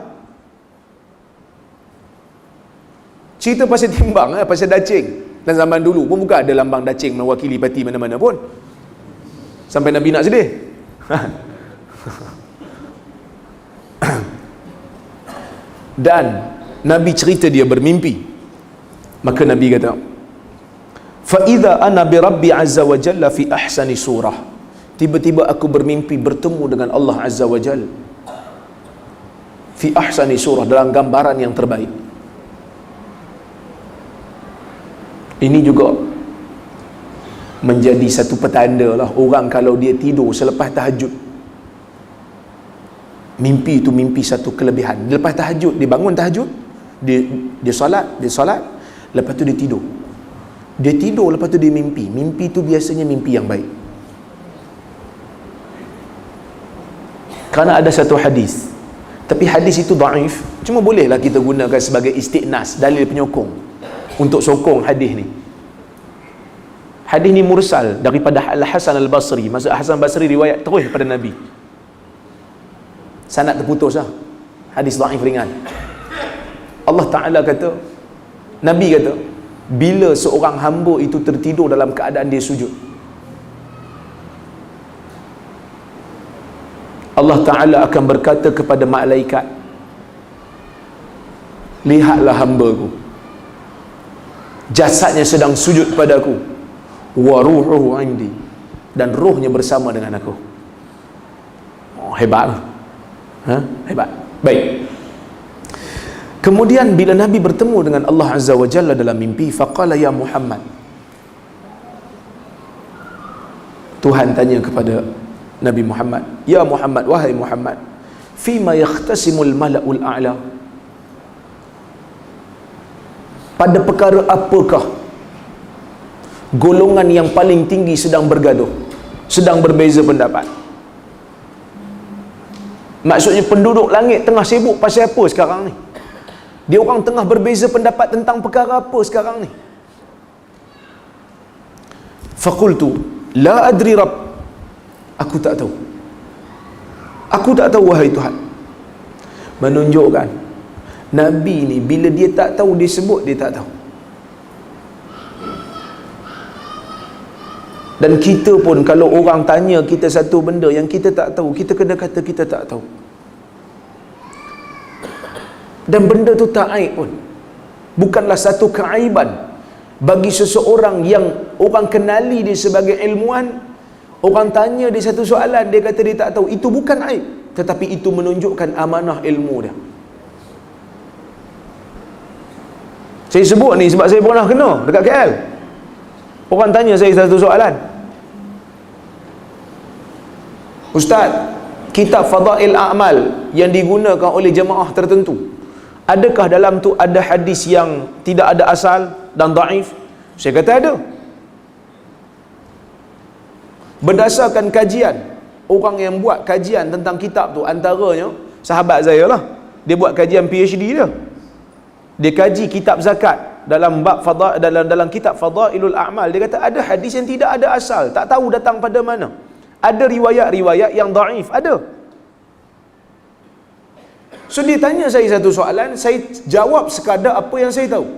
cerita pasal timbang lah, pasal dacing. Dan zaman dulu pun bukan ada lambang dacing mewakili parti mana-mana pun sampai Nabi nak sedih. Dan Nabi cerita dia bermimpi. Maka Nabi kata, fa idza ana bi rabbi azza wa jalla fi ahsani surah, tiba-tiba aku bermimpi bertemu dengan Allah azza wa jalla fi ahsani surah, dalam gambaran yang terbaik. Ini juga menjadi satu petanda lah, orang kalau dia tidur selepas tahajud, mimpi itu mimpi satu kelebihan. Lepas tahajud, dia bangun tahajud, dia solat, lepas tu dia tidur, lepas tu dia mimpi itu biasanya mimpi yang baik. Kerana ada satu hadis, tapi hadis itu dhaif, cuma bolehlah kita gunakan sebagai istiqnas, dalil penyokong untuk sokong hadis ni. Hadis ni mursal daripada Al-Hasan Al-Basri. Maksud Hasan Basri riwayat terus daripada Nabi, sanad terputus lah, hadis dhaif ringan. Allah Ta'ala kata, Nabi kata, bila seorang hamba itu tertidur dalam keadaan dia sujud, Allah Ta'ala akan berkata kepada malaikat, lihatlah hamba-Ku, jasadnya sedang sujud padaku, wa ruhuhu indi, dan ruhnya bersama dengan aku. Oh, hebat. Hebat. Baik. Kemudian bila Nabi bertemu dengan Allah Azza wa Jalla dalam mimpi, faqala ya Muhammad, Tuhan tanya kepada Nabi Muhammad, ya Muhammad, wahai Muhammad, fima yakhtasimul mala'ul a'la, pada perkara apakah golongan yang paling tinggi sedang bergaduh, sedang berbeza pendapat? Maksudnya penduduk langit tengah sibuk pasal apa sekarang ni? Dia orang tengah berbeza pendapat tentang perkara apa sekarang ni? Faqultu la adri rabb, aku tak tahu. Aku tak tahu wahai Tuhan. Menunjukkan Nabi ni bila dia tak tahu, dia sebut dia tak tahu. Dan kita pun kalau orang tanya kita satu benda yang kita tak tahu, kita kena kata kita tak tahu. Dan benda tu tak aib pun, bukanlah satu keaiban bagi seseorang yang orang kenali dia sebagai ilmuwan. Orang tanya dia satu soalan, dia kata dia tak tahu, itu bukan aib, tetapi itu menunjukkan amanah ilmu dia. Saya sebut ni sebab saya pernah kena dekat KL. Orang tanya saya satu soalan, Ustaz, kitab Fadail A'mal yang digunakan oleh jemaah tertentu, adakah dalam tu ada hadis yang tidak ada asal dan daif? Saya kata ada. Berdasarkan kajian, orang yang buat kajian tentang kitab tu antaranya sahabat saya lah. Dia buat kajian PhD dia. Dia kaji kitab zakat dalam bab dalam kitab Fadailul A'mal. Dia kata ada hadis yang tidak ada asal, tak tahu datang pada mana. Ada riwayat-riwayat yang daif, ada. So dia tanya saya satu soalan, saya jawab sekadar apa yang saya tahu.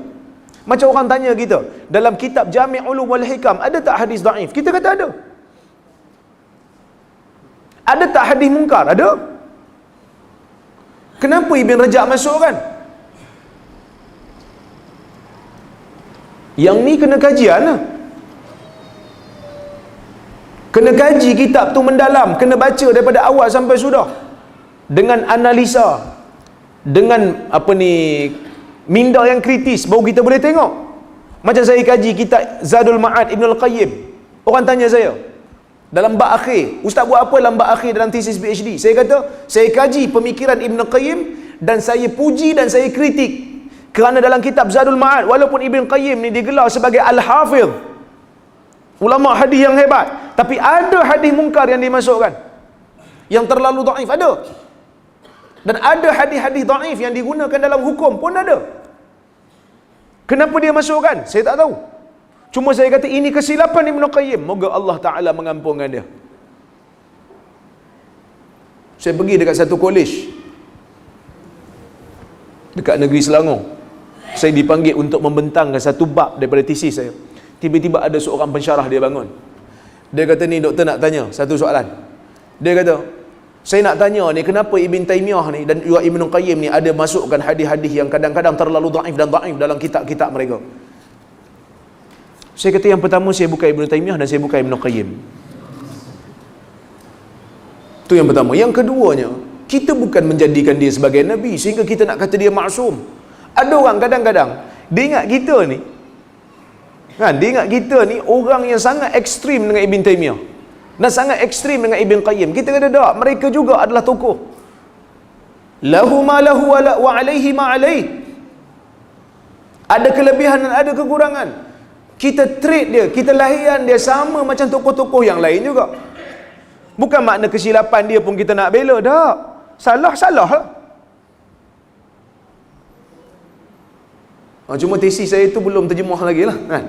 Macam orang tanya kita, dalam kitab Jami' Ulum wal Hikam ada tak hadis daif? Kita kata ada. Ada tak hadis mungkar? Ada. Kenapa Ibn Rajab masukkan? Yang ni kena kajian lah. Kena kaji kitab tu mendalam, kena baca daripada awal sampai sudah, dengan analisa, dengan apa ni, minda yang kritis, baru kita boleh tengok. Macam saya kaji kitab Zadul Ma'ad Ibn Al-Qayyim. Orang tanya saya dalam bab akhir, Ustaz buat apa dalam bab akhir dalam tesis PhD? Saya kata, saya kaji pemikiran Ibn Qayyim dan saya puji dan saya kritik. Kerana dalam kitab Zadul Ma'ad, walaupun Ibn Qayyim ni digelar sebagai Al-Hafidh, ulama hadis yang hebat, tapi ada hadis mungkar yang dimasukkan, yang terlalu dhaif ada. Dan ada hadis-hadis dhaif yang digunakan dalam hukum pun ada. Kenapa dia masukkan? Saya tak tahu. Cuma saya kata ini kesilapan Ibn Qayyim. Moga Allah Ta'ala mengampunkan dia. Saya pergi dekat satu kolej dekat negeri Selangor. Saya dipanggil untuk membentangkan satu bab daripada tesis saya. Tiba-tiba ada seorang pensyarah, dia bangun. Dia kata, ni doktor nak tanya satu soalan. Dia kata, saya nak tanya ni, kenapa Ibn Taymiyah ni dan juga Ibn Qayyim ni ada masukkan hadis-hadis yang kadang-kadang terlalu dhaif dan dhaif dalam kitab-kitab mereka. Saya kata, yang pertama, saya bukan Ibn Taymiyah dan saya bukan Ibn Qayyim. Itu yang pertama. Yang keduanya, kita bukan menjadikan dia sebagai Nabi sehingga kita nak kata dia maksum. Ada orang kadang-kadang dia ingat kita ni kan, dia ingat kita ni orang yang sangat ekstrim dengan Ibn Taymiyah dan sangat ekstrim dengan Ibn Qayyim. Kita kata tak, mereka juga adalah tokoh. Lahu ma lahu wa alaihi ma alaih. Ada kelebihan dan ada kekurangan. Kita treat dia, kita lahiran dia sama macam tokoh-tokoh yang lain juga. Bukan makna kesilapan dia pun kita nak bela, tak. Salah lah. Cuma tesis saya itu belum terjemah lagi lah kan.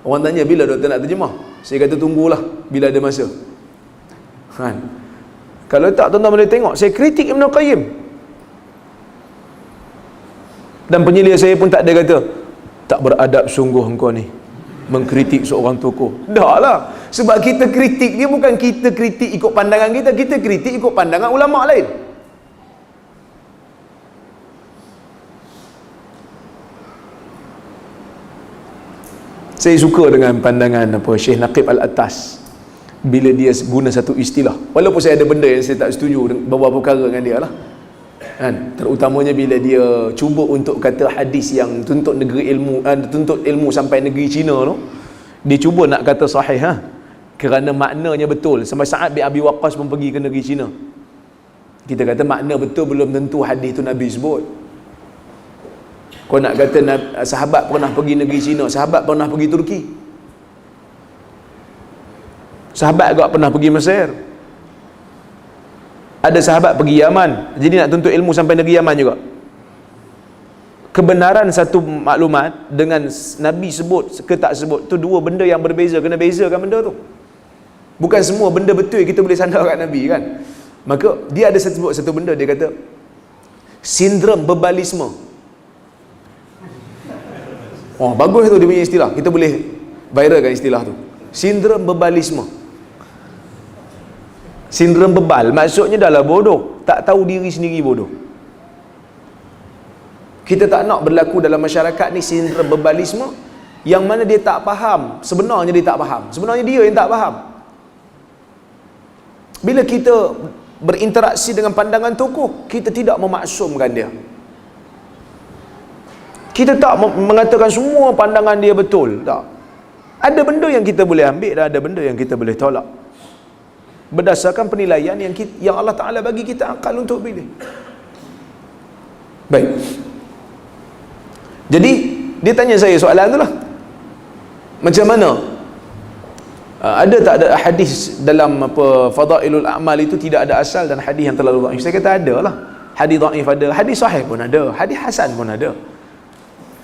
Orang tanya bila doktor nak terjemah, saya kata tunggulah bila ada masa kan. Kalau tak, tuan-tuan boleh tengok saya kritik Ibn Qayyim, dan penyilir saya pun tak ada kata tak beradab sungguh engkau ni mengkritik seorang tokoh. Dah lah, sebab kita kritik dia bukan kita kritik ikut pandangan kita, kita kritik ikut pandangan ulama lain. Saya suka dengan pandangan Syekh Naqib Al-Attas bila dia guna satu istilah, walaupun saya ada benda yang saya tak setuju beberapa perkara dengan dia lah kan, terutamanya bila dia cuba untuk kata hadis yang tuntut negeri ilmu, tuntut ilmu sampai negeri Cina tu, dia cuba nak kata sahih kerana maknanya betul. Sampai Sa'ad bin Abi Waqqas pun pergi ke negeri Cina. Kita kata makna betul, belum tentu hadis tu Nabi sebut. Kau nak kata sahabat pernah pergi negeri Cina, sahabat pernah pergi Turki, sahabat juga pernah pergi Mesir, ada sahabat pergi Yaman. Jadi nak tuntut ilmu sampai negeri Yaman juga. Kebenaran satu maklumat dengan Nabi sebut ke tak sebut tu dua benda yang berbeza. Kena bezakan benda tu. Bukan semua benda betul kita boleh sandarkan Nabi kan. Maka dia ada sebut satu benda, dia kata sindrom bebalisme. Oh, bagus tu dia punya istilah. Kita boleh viralkan istilah tu. Sindrom bebalisme. Sindrom bebal maksudnya dah lah bodoh, tak tahu diri sendiri bodoh. Kita tak nak berlaku dalam masyarakat ni sindrom bebalisme yang mana dia tak faham. Sebenarnya dia tak faham. Sebenarnya dia yang tak faham. Bila kita berinteraksi dengan pandangan tokoh, kita tidak memaksumkan dia. Kita tak mengatakan semua pandangan dia betul. Tak. Ada benda yang kita boleh ambil dan ada benda yang kita boleh tolak. Berdasarkan penilaian yang Allah Ta'ala bagi kita akal untuk pilih. Baik. Jadi dia tanya saya soalan tu lah, macam mana ada tak ada hadis dalam Fadailul A'mal itu tidak ada asal dan hadis yang terlalu dhaif? Saya kata ada lah. Hadis dhaif ada, hadis sahih pun ada, hadis hasan pun ada.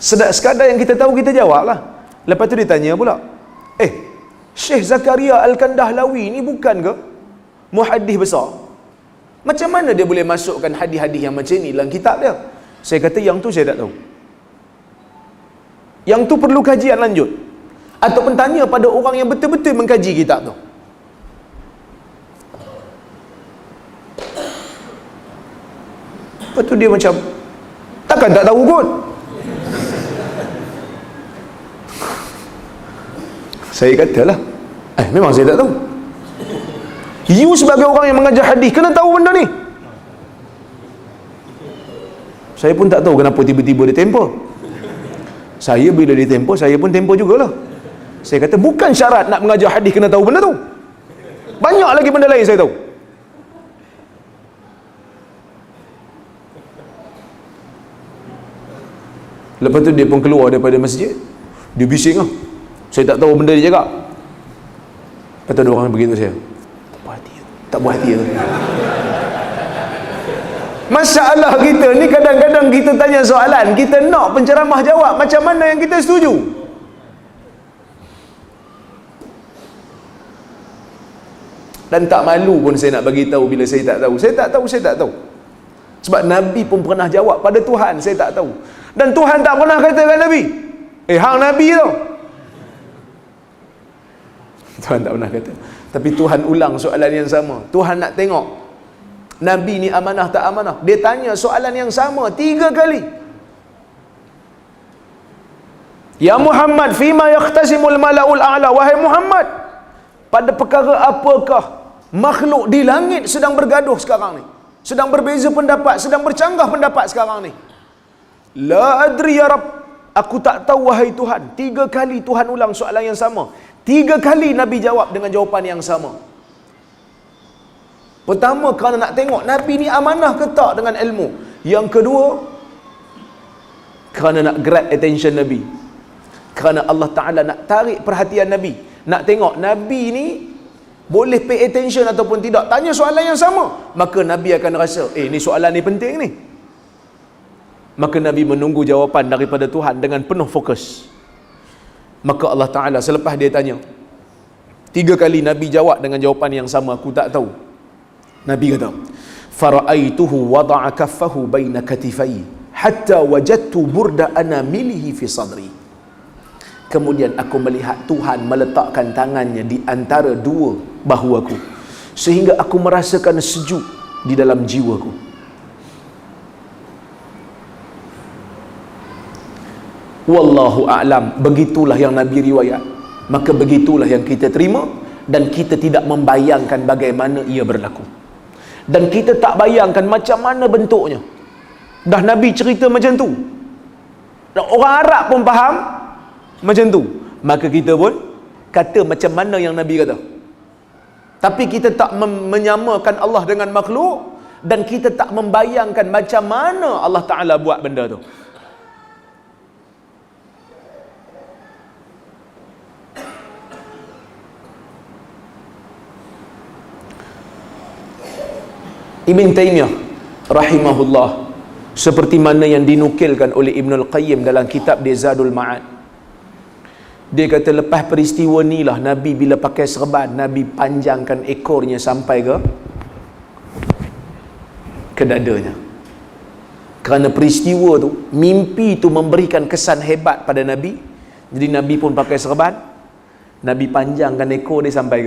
Sekadar yang kita tahu kita jawab lah. Lepas tu dia tanya pula, Syekh Zakaria Al-Kandahlawi ni bukan ke muhaddis besar? Macam mana dia boleh masukkan hadis-hadis yang macam ni dalam kitab dia? Saya kata yang tu saya tak tahu. Yang tu perlu kajian lanjut, ataupun tanya pada orang yang betul-betul mengkaji kitab tu. Lepas tu dia macam takkan tak tahu kot. Saya katalah, memang saya tak tahu. You sebagai orang yang mengajar hadis kena tahu benda ni. Saya pun tak tahu kenapa tiba-tiba dia tempo. Saya bila dia tempo, saya pun tempo jugalah. Saya kata bukan syarat nak mengajar hadis kena tahu benda tu. Banyak lagi benda lain saya tahu. Lepas tu dia pun keluar daripada masjid. Dia bising lah, saya tak tahu benda dia cakap. Lepas tu ada orang begitu saya, tak buat hati tu. Masalah kita ni kadang-kadang kita tanya soalan, kita nak penceramah jawab macam mana yang kita setuju. Dan tak malu pun saya nak bagi tahu bila saya tak tahu. Saya tak tahu, saya tak tahu. Sebab Nabi pun pernah jawab pada Tuhan, saya tak tahu. Dan Tuhan tak pernah kata kat Nabi, hang Nabi tu. Tuhan tak pernah kata. Tapi Tuhan ulang soalan yang sama. Tuhan nak tengok Nabi ni amanah tak amanah. Dia tanya soalan yang sama 3 kali. Ya Muhammad, fima yakhtasimul mala'ul a'la. Wahai Muhammad, pada perkara apakah makhluk di langit sedang bergaduh sekarang ni? Sedang berbeza pendapat, sedang bercanggah pendapat sekarang ni. La adri ya Rabb. Aku tak tahu wahai Tuhan. 3 kali Tuhan ulang soalan yang sama. 3 kali Nabi jawab dengan jawapan yang sama. Pertama, kerana nak tengok Nabi ni amanah ke tak dengan ilmu. Yang kedua, kerana nak grab attention Nabi. Kerana Allah Ta'ala nak tarik perhatian Nabi. Nak tengok Nabi ni boleh pay attention ataupun tidak. Tanya soalan yang sama, maka Nabi akan rasa, ni soalan ni penting ni. Maka Nabi menunggu jawapan daripada Tuhan dengan penuh fokus. Maka Allah Ta'ala selepas dia tanya 3 kali, Nabi jawab dengan jawapan yang sama, aku tak tahu. Nabi kata, fara'aituhu wada'a kaffahu baina katifai hatta wajadtu burda anamilihi fi sadri. Kemudian aku melihat Tuhan meletakkan tangannya di antara 2 bahu aku, sehingga aku merasakan sejuk di dalam jiwaku. Wallahu a'lam. Begitulah yang Nabi riwayat, maka begitulah yang kita terima, dan kita tidak membayangkan bagaimana ia berlaku, dan kita tak bayangkan macam mana bentuknya. Dah Nabi cerita macam tu, dan orang Arab pun faham macam tu, maka kita pun kata macam mana yang Nabi kata. Tapi kita tak menyamakan Allah dengan makhluk, dan kita tak membayangkan macam mana Allah Ta'ala buat benda tu. Ibn Taymiyah rahimahullah, seperti mana yang dinukilkan oleh Ibnul Qayyim dalam kitab dia Zadul Ma'ad, dia kata lepas peristiwa ni lah Nabi bila pakai serban, Nabi panjangkan ekornya sampai ke dadanya. Kerana peristiwa tu, mimpi tu memberikan kesan hebat pada Nabi, jadi Nabi pun pakai serban, Nabi panjangkan ekor dia sampai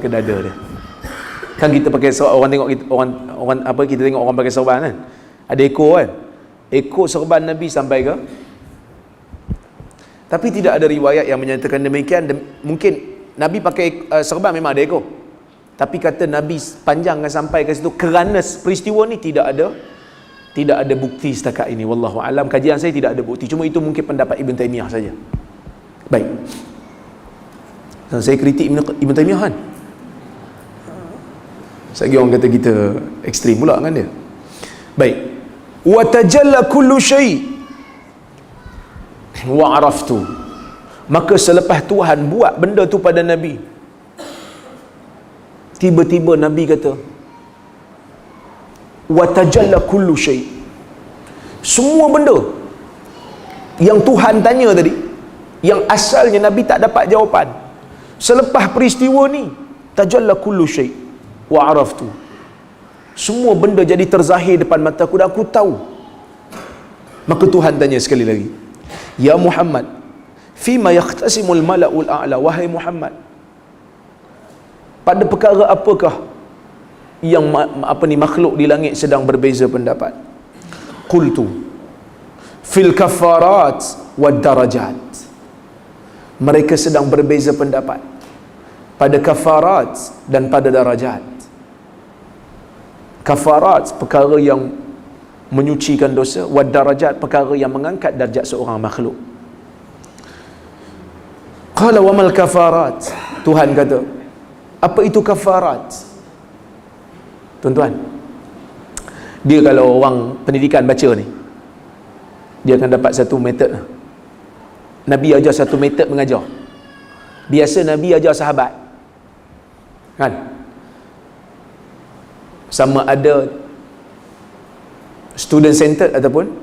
ke dada dia. Kan kita pakai serban, orang tengok kita, orang apa, kita tengok orang pakai serban kan, ada ekor kan, ekor serban Nabi sampai ke. Tapi tidak ada riwayat yang menyatakan demikian. Mungkin Nabi pakai serban memang ada ekor, tapi kata Nabi panjangkan sampai ke situ kerana peristiwa ni tidak ada bukti setakat ini. Wallahu alam, kajian saya tidak ada bukti, cuma itu mungkin pendapat Ibn Taymiyah saja. Baik, dan saya kritik Ibn Taymiyah kan, sagi orang kata kita ekstrim pula kan dia. Baik, wa tajalla kullu syai' wa araftu, maka selepas Tuhan buat benda tu pada Nabi, tiba-tiba Nabi kata wa tajalla kullu syai', semua benda yang Tuhan tanya tadi, yang asalnya Nabi tak dapat jawapan, selepas peristiwa ni tajalla kullu syai' wa araftu, semua benda jadi terzahir depan mataku dan aku tahu. Maka Tuhan tanya sekali lagi, ya Muhammad, fima yaqtasimul mala'ul a'la, wahai Muhammad, pada perkara apakah yang makhluk di langit sedang berbeza pendapat? Qultu fil kafarat wad darajat, mereka sedang berbeza pendapat pada kafarat dan pada darajat. Kafarat, perkara yang menyucikan dosa, wad darajat, perkara yang mengangkat darjat seorang makhluk. Qala wa mal kafarat, Tuhan kata, apa itu kafarat? Tuan-tuan, dia kalau orang pendidikan baca ni, dia akan dapat satu metod. Nabi ajar satu metod mengajar. Biasa Nabi ajar sahabat kan, sama ada student centered ataupun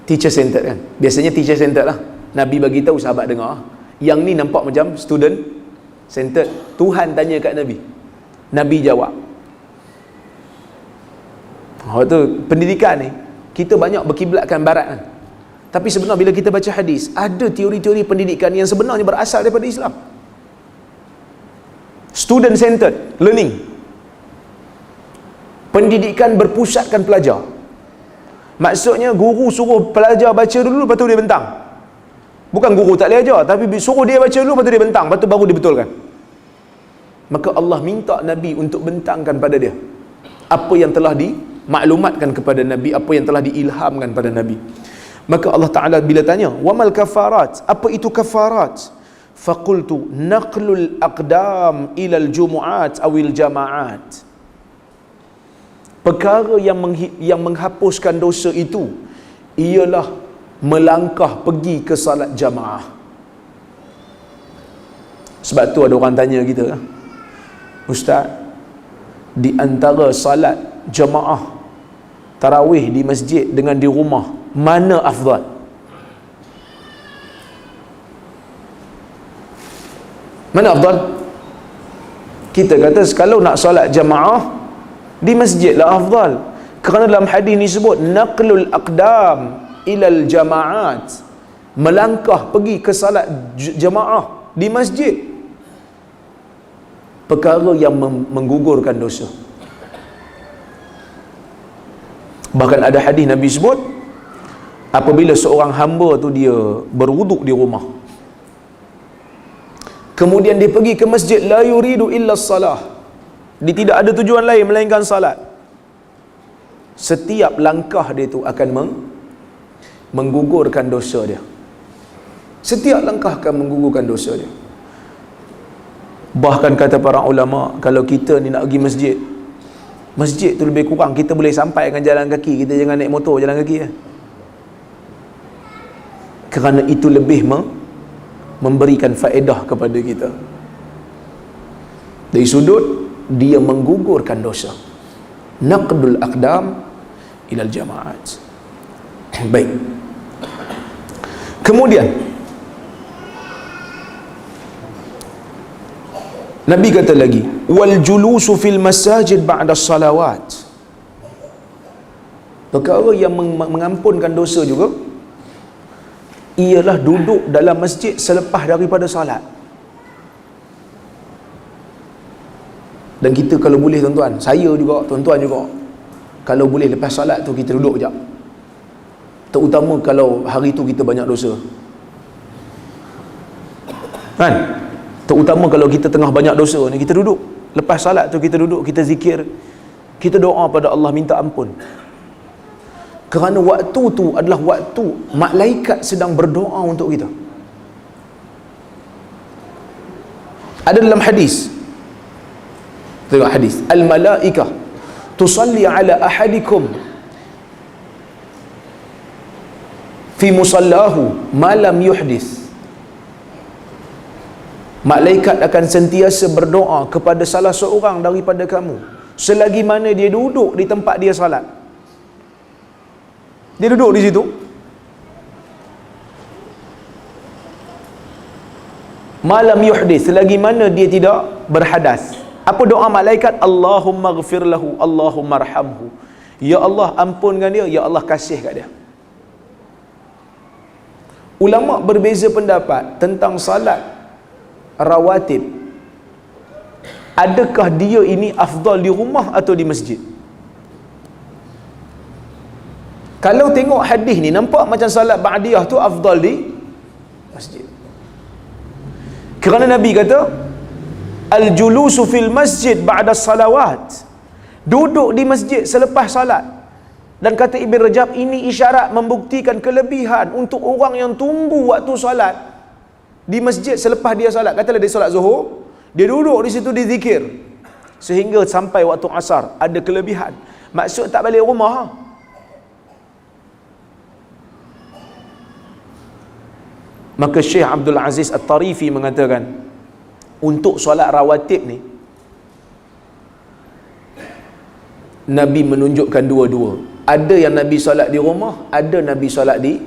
teacher centered kan. Biasanya teacher centered lah, Nabi bagi tahu sahabat dengar. Yang ni nampak macam student centered. Tuhan tanya kat Nabi, Nabi jawab. Tu pendidikan ni kita banyak berkiblatkan barat kan, tapi sebenarnya bila kita baca hadis, ada teori-teori pendidikan yang sebenarnya berasal daripada Islam. Student centered learning, pendidikan berpusatkan pelajar. Maksudnya guru suruh pelajar baca dulu, lepas tu dia bentang. Bukan guru tak boleh ajar, tapi suruh dia baca dulu, lepas tu dia bentang, lepas tu baru dibetulkan. Maka Allah minta Nabi untuk bentangkan pada dia apa yang telah dimaklumatkan kepada Nabi, apa yang telah diilhamkan pada Nabi. Maka Allah Ta'ala bila tanya, wamal kafarat, apa itu kafarat? Faqultu naqlul aqdam ilal jumu'at awil jama'at, perkara yang menghapuskan dosa itu ialah melangkah pergi ke salat jamaah. Sebab tu ada orang tanya kita, Ustaz, di antara salat jamaah tarawih di masjid dengan di rumah, mana afdal? Mana afdal? Kita kata kalau nak salat jamaah di masjid lah afdal, kerana dalam hadis ni sebut naqlul aqdam ilal jamaat, melangkah pergi ke salat jamaah di masjid, perkara yang menggugurkan dosa. Bahkan ada hadis Nabi sebut apabila seorang hamba tu dia berwuduk di rumah, kemudian dia pergi ke masjid, la yuridu illa salah, dia tidak ada tujuan lain melainkan salat, setiap langkah dia tu akan menggugurkan dosa dia. Setiap langkah akan menggugurkan dosa dia. Bahkan kata para ulama, kalau kita ni nak pergi masjid, masjid tu lebih kurang kita boleh sampai dengan jalan kaki, kita jangan naik motor, jalan kaki ya. Kerana itu lebih memberikan faedah kepada kita. Dari sudut dia menggugurkan dosa. Naqdul aqdam ilal jamaat. Baik. Kemudian Nabi kata lagi, wal julusu fil masajid ba'da salawat. Perkara yang mengampunkan dosa juga ialah duduk dalam masjid selepas daripada salat. Dan kita kalau boleh tuan-tuan, saya juga, tuan-tuan juga, kalau boleh lepas salat tu kita duduk sekejap. Terutama kalau hari tu kita banyak dosa, kan? Terutama kalau kita tengah banyak dosa ni, kita duduk lepas salat tu, kita duduk, kita zikir, kita doa pada Allah, minta ampun. Kerana waktu tu adalah waktu malaikat sedang berdoa untuk kita. Ada dalam hadis, tengok hadis, al malaikah tusalli ala ahadikum fi musallahu ma lam yuhdis. Malaikat akan sentiasa berdoa kepada salah seorang daripada kamu selagi mana dia duduk di tempat dia salat. Dia duduk di situ, malam yuhdis, selagi mana dia tidak berhadas. Apa doa malaikat? Allahumma ghfir lahu, Allahumma arhamhu. Ya Allah, ampunkan dia, ya Allah kasih kat dia. Ulama berbeza pendapat tentang salat rawatib. Adakah dia ini afdal di rumah atau di masjid? Kalau tengok hadis ni, nampak macam salat ba'diyah tu afdal di masjid. Kerana Nabi kata, al-julusu fil masjid ba'da salawat, duduk di masjid selepas salat. Dan kata Ibn Rajab, ini isyarat membuktikan kelebihan untuk orang yang tunggu waktu salat di masjid selepas dia salat. Katalah dia salat Zuhur, dia duduk di situ, dia zikir sehingga sampai waktu asar, ada kelebihan. Maksud tak balik rumah. Maka Syekh Abdul Aziz At-Tarifi mengatakan, untuk solat rawatib ni Nabi menunjukkan dua-dua. Ada yang Nabi solat di rumah, ada Nabi solat di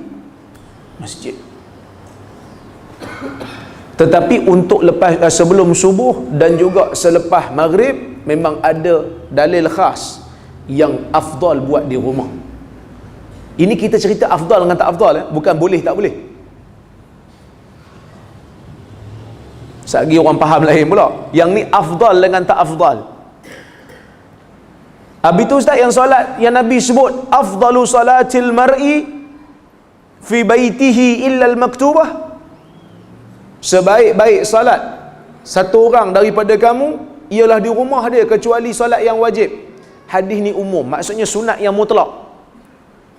masjid. Tetapi untuk lepas sebelum subuh dan juga selepas maghrib, memang ada dalil khas yang afdal buat di rumah. Ini kita cerita afdal dengan tak afdal, bukan boleh tak boleh. Sagi orang faham lain pula. Yang ni afdal dengan tak afdal. Habis tu ustaz, yang solat yang Nabi sebut afdalu salatil mar'i fi baitihi illa al-maktubah, sebaik-baik salat satu orang daripada kamu ialah di rumah dia kecuali solat yang wajib. Hadis ni umum, maksudnya sunat yang mutlak.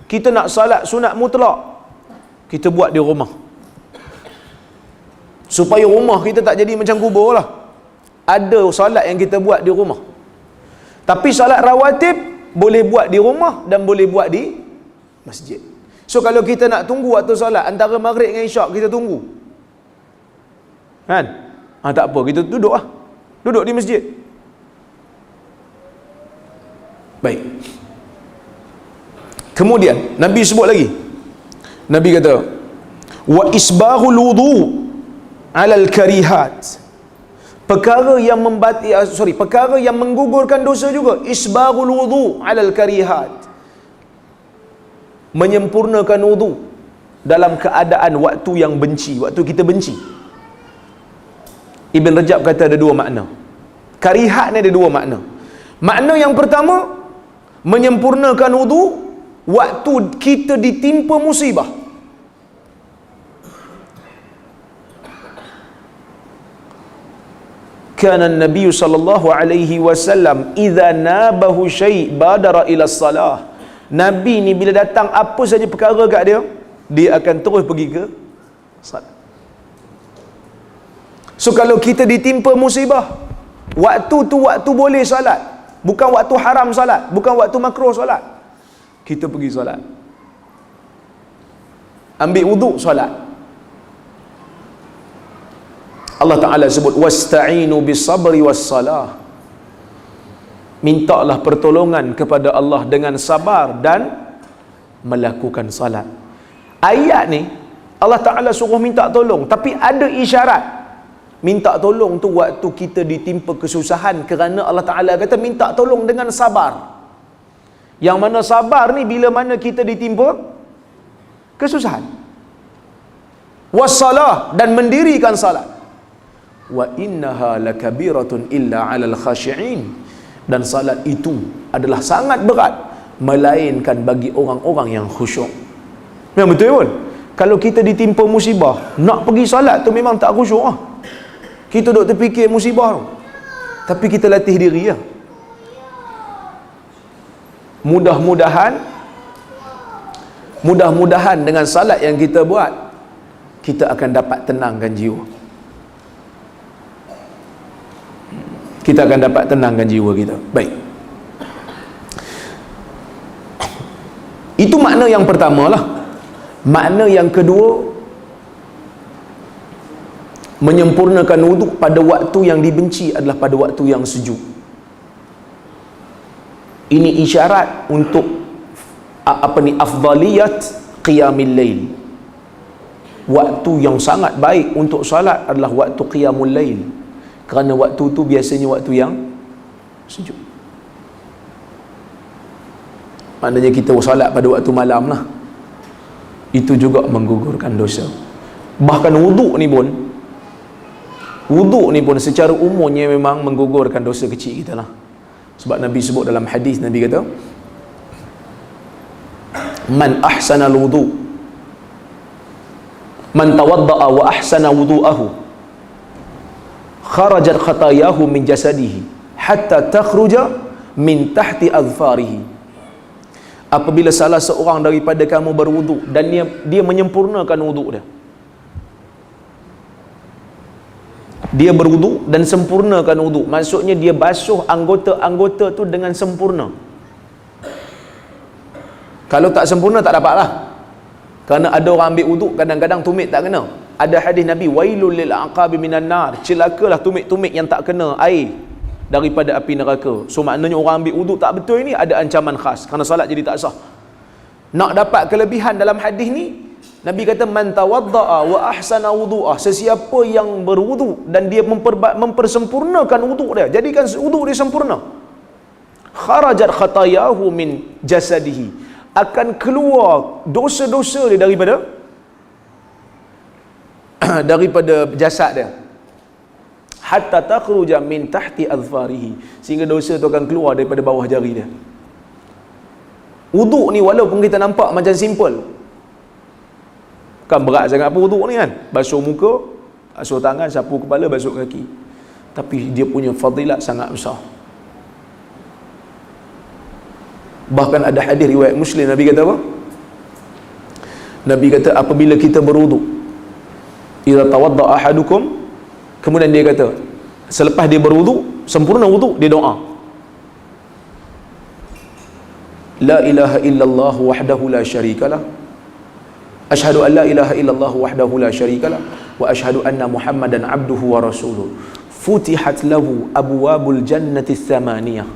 Kita nak salat sunat mutlak, kita buat di rumah, supaya rumah kita tak jadi macam kubur lah. Ada solat yang kita buat di rumah. Tapi solat rawatib boleh buat di rumah dan boleh buat di masjid. So kalau kita nak tunggu waktu solat antara maghrib dengan isyak, kita tunggu, kan? Tak apa, kita duduk lah, duduk di masjid. Baik. Kemudian Nabi sebut lagi, Nabi kata, wa isbaghul wudu alal karihat, perkara yang perkara yang menggugurkan dosa juga. Isbaghul wudu alal karihat, menyempurnakan wudu dalam keadaan waktu yang benci, waktu kita benci. Ibn Rajab kata ada dua makna. Karihat ni ada dua makna. Makna yang pertama, menyempurnakan wudu waktu kita ditimpa musibah. Kana Nabi sallallahu alaihi wasallam idza nabahu syai' badara ila salah. Nabi ni bila datang apa saja perkara kat dia, dia akan terus pergi ke salat. So kalau kita ditimpa musibah, waktu tu waktu boleh salat, bukan waktu haram salat, bukan waktu makruh salat, kita pergi salat. Ambil wuduk salat. Allah Ta'ala sebut wasta'inu bisabri wassalah. Mintalah pertolongan kepada Allah dengan sabar dan melakukan salat. Ayat ni Allah Ta'ala suruh minta tolong, tapi ada isyarat. Minta tolong tu waktu kita ditimpa kesusahan, kerana Allah Ta'ala kata minta tolong dengan sabar. Yang mana sabar ni bila mana kita ditimpa kesusahan. Wassalah, dan mendirikan salat. Wa innaha lakabiratun illa 'alal khashi'in. Dan salat itu adalah sangat berat melainkan bagi orang-orang yang khusyuk. Memang betul pun. Kalau kita ditimpa musibah, nak pergi salat tu memang tak khusyuk lah. Kita duk terfikir musibah tu, tapi kita latih diri lah. Mudah-mudahan dengan salat yang kita buat, kita akan dapat tenangkan jiwa. Kita akan dapat tenangkan jiwa kita. Baik. Itu makna yang pertama lah. Makna yang kedua, menyempurnakan wuduk pada waktu yang dibenci adalah pada waktu yang sejuk. Ini isyarat untuk afdaliyat qiyamil lail. Waktu yang sangat baik untuk salat adalah waktu qiyamul lail, kerana waktu tu biasanya waktu yang sejuk. Maknanya kita salat pada waktu malam lah, itu juga menggugurkan dosa. Bahkan wuduk ni pun secara umumnya memang menggugurkan dosa kecil kita lah. Sebab Nabi sebut dalam hadis, Nabi kata, man ahsana al-wudu, man tawadda'a wa ahsana wudu'ahu, kharajat khatayahu min jasadihi hatta takhruja min tahti azfarihi. Apabila salah seorang daripada kamu berwuduk dan dia menyempurnakan wuduk dia berwuduk dan sempurnakan wuduk, maksudnya dia basuh anggota-anggota tu dengan sempurna. Kalau tak sempurna tak dapat lah. Kerana ada orang ambil wuduk kadang-kadang tumit tak kena. Ada hadis Nabi, wailul lil aqabi minan nar, celakalah tumit-tumit yang tak kena air daripada api neraka. So maknanya orang ambil wuduk tak betul ni ada ancaman khas, kerana salat jadi tak sah. Nak dapat kelebihan dalam hadis ni, Nabi kata man tawadda'a wa ahsana wudu'ah, sesiapa yang berwuduk dan dia mempersempurnakan wuduk dia, jadikan wuduk dia sempurna, kharajat khatayahu min jasadihi, akan keluar dosa-dosa dia daripada jasad dia, hatta takhruja min tahti azfarihi, sehingga dosa tu akan keluar daripada bawah jari dia. Wuduk ni walaupun kita nampak macam simple, kan berat sangat apa wuduk ni kan, basuh muka, basuh tangan, sapu kepala, basuh kaki, tapi dia punya fadilat sangat besar. Bahkan ada hadis riwayat Muslim, Nabi kata apa? Nabi kata apabila kita berwuduk, idza tawadda ahadukum, kemudian dia kata selepas dia berwuduk, sempurna wuduk, dia doa, la ilaha illallah wahdahu la syarikalah, asyhadu an la ilaha illallah wahdahu la syarikalah, wa asyhadu anna muhammadan abduhu wa rasuluh, futihat lahu abwabul jannati tsamaniyah,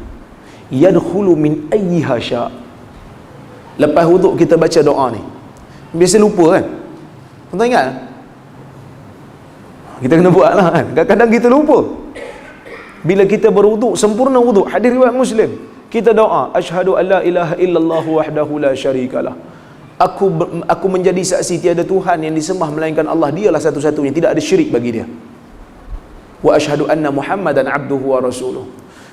yadkhulu min ayyiha sya'. Lepas wuduk kita baca doa ni, biasa lupa kan, tuan ingat? Kita kena buat lah kan, kadang-kadang kita lupa. Bila kita berwuduk, sempurna wuduk, hadis riwayat Muslim, kita doa, asyhadu an la ilaha illallah wahdahu la syarikalah, aku menjadi saksi tiada Tuhan yang disembah melainkan Allah, dialah satu-satunya, tidak ada syirik bagi dia, wa asyhadu anna muhammadan abduhu wa rasuluh,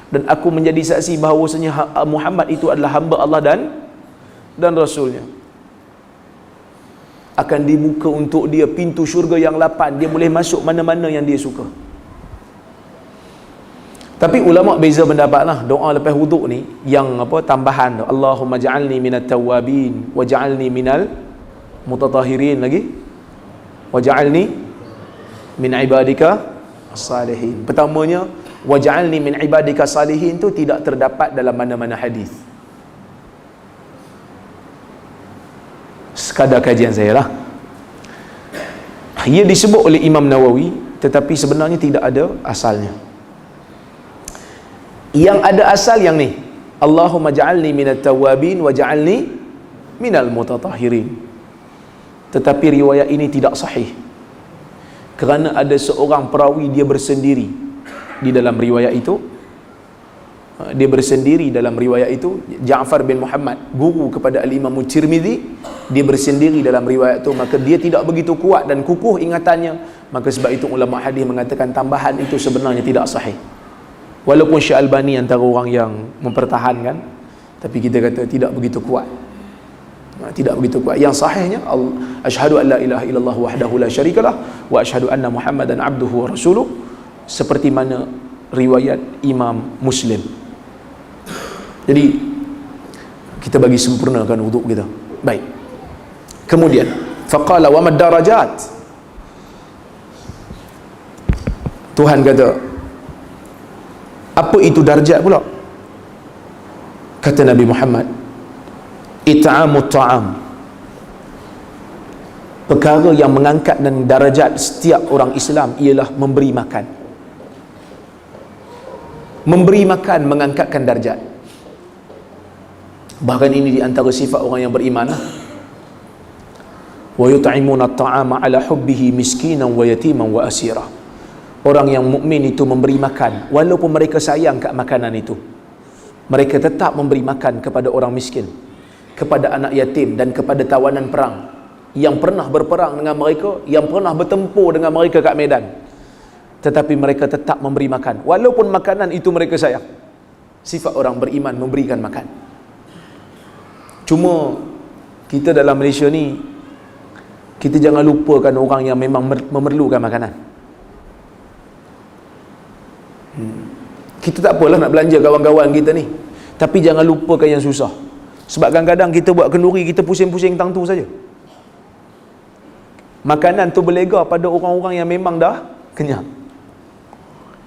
dan aku menjadi saksi bahawasanya Muhammad itu adalah hamba Allah dan dan Rasulnya, akan dibuka untuk dia pintu syurga yang 8. Dia boleh masuk mana-mana yang dia suka. Tapi ulama beza pendapat lah. Doa lepas wuduk ni yang apa, tambahan tu, Allahumma ja'alni minat tawabin wa ja'alni minal mutatahirin, lagi wa ja'alni min ibadika salihin. Pertamanya wa ja'alni min ibadika salihin tu tidak terdapat dalam mana-mana hadis. Sekadar kajian saya lah. Ia disebut oleh Imam Nawawi, tetapi sebenarnya tidak ada asalnya. Yang ada asal yang ni, Allahumma ja'alni minat tawabin wa ja'alni minal mutatahirin. Tetapi riwayat ini tidak sahih, kerana ada seorang perawi dia bersendiri di dalam riwayat itu. Dia bersendiri dalam riwayat itu, Ja'far bin Muhammad, guru kepada Al-Imam Tirmizi, dia bersendiri dalam riwayat itu, maka dia tidak begitu kuat dan kukuh ingatannya. Maka sebab itu ulama hadis mengatakan tambahan itu sebenarnya tidak sahih. Walaupun Syekh Albani antara orang yang mempertahankan, tapi kita kata tidak begitu kuat. Tidak begitu kuat. Yang sahihnya, asyhadu an la ilaha illallah wahdahu la syarikalah wa asyhadu anna Muhammadan abduhu wa rasuluh, seperti mana riwayat Imam Muslim. Jadi kita bagi sempurnakan wuduk kita. Baik. Kemudian faqala wa mad darajat. Tuhan kata, apa itu darjat pula? Kata Nabi Muhammad, it'amut ta'am, perkara yang mengangkat dan darajat setiap orang Islam ialah memberi makan. Memberi makan mengangkatkan darjat. Bahkan ini di antara sifat orang yang beriman. Wa yut'imuna at-ta'ama 'ala hubbihi miskinan wa yatiman wa asira. Orang yang mukmin itu memberi makan walaupun mereka sayang kat makanan itu. Mereka tetap memberi makan kepada orang miskin, kepada anak yatim, dan kepada tawanan perang yang pernah berperang dengan mereka, yang pernah bertempur dengan mereka kat medan. Tetapi mereka tetap memberi makan walaupun makanan itu mereka sayang. Sifat orang beriman memberikan makan. Cuma kita dalam Malaysia ni, kita jangan lupakan orang yang memang memerlukan makanan. Kita tak apalah nak belanja kawan-kawan kita ni, tapi jangan lupakan yang susah. Sebab kadang-kadang kita buat kenduri, kita pusing-pusing tang tu saja. Makanan tu berlega pada orang-orang yang memang dah kenyang.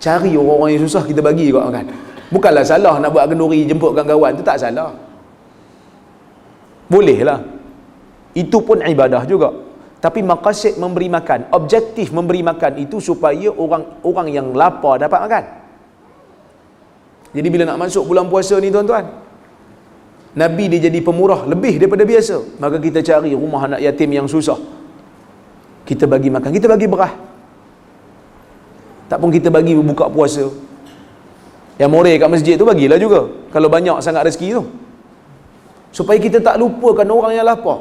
Cari orang-orang yang susah, kita bagi juga makan. Bukanlah salah nak buat kenduri jemput kawan-kawan, tu tak salah. Bolehlah. Itu pun ibadah juga. Tapi maqasid memberi makan, objektif memberi makan itu supaya orang yang lapar dapat makan. Jadi bila nak masuk bulan puasa ni tuan-tuan, Nabi dia jadi pemurah lebih daripada biasa. Maka kita cari rumah anak yatim yang susah, kita bagi makan, kita bagi beras. Tak pun kita bagi buka puasa. Yang moreh kat masjid tu bagilah juga, kalau banyak sangat rezeki tu. Supaya kita tak lupakan orang yang lapar.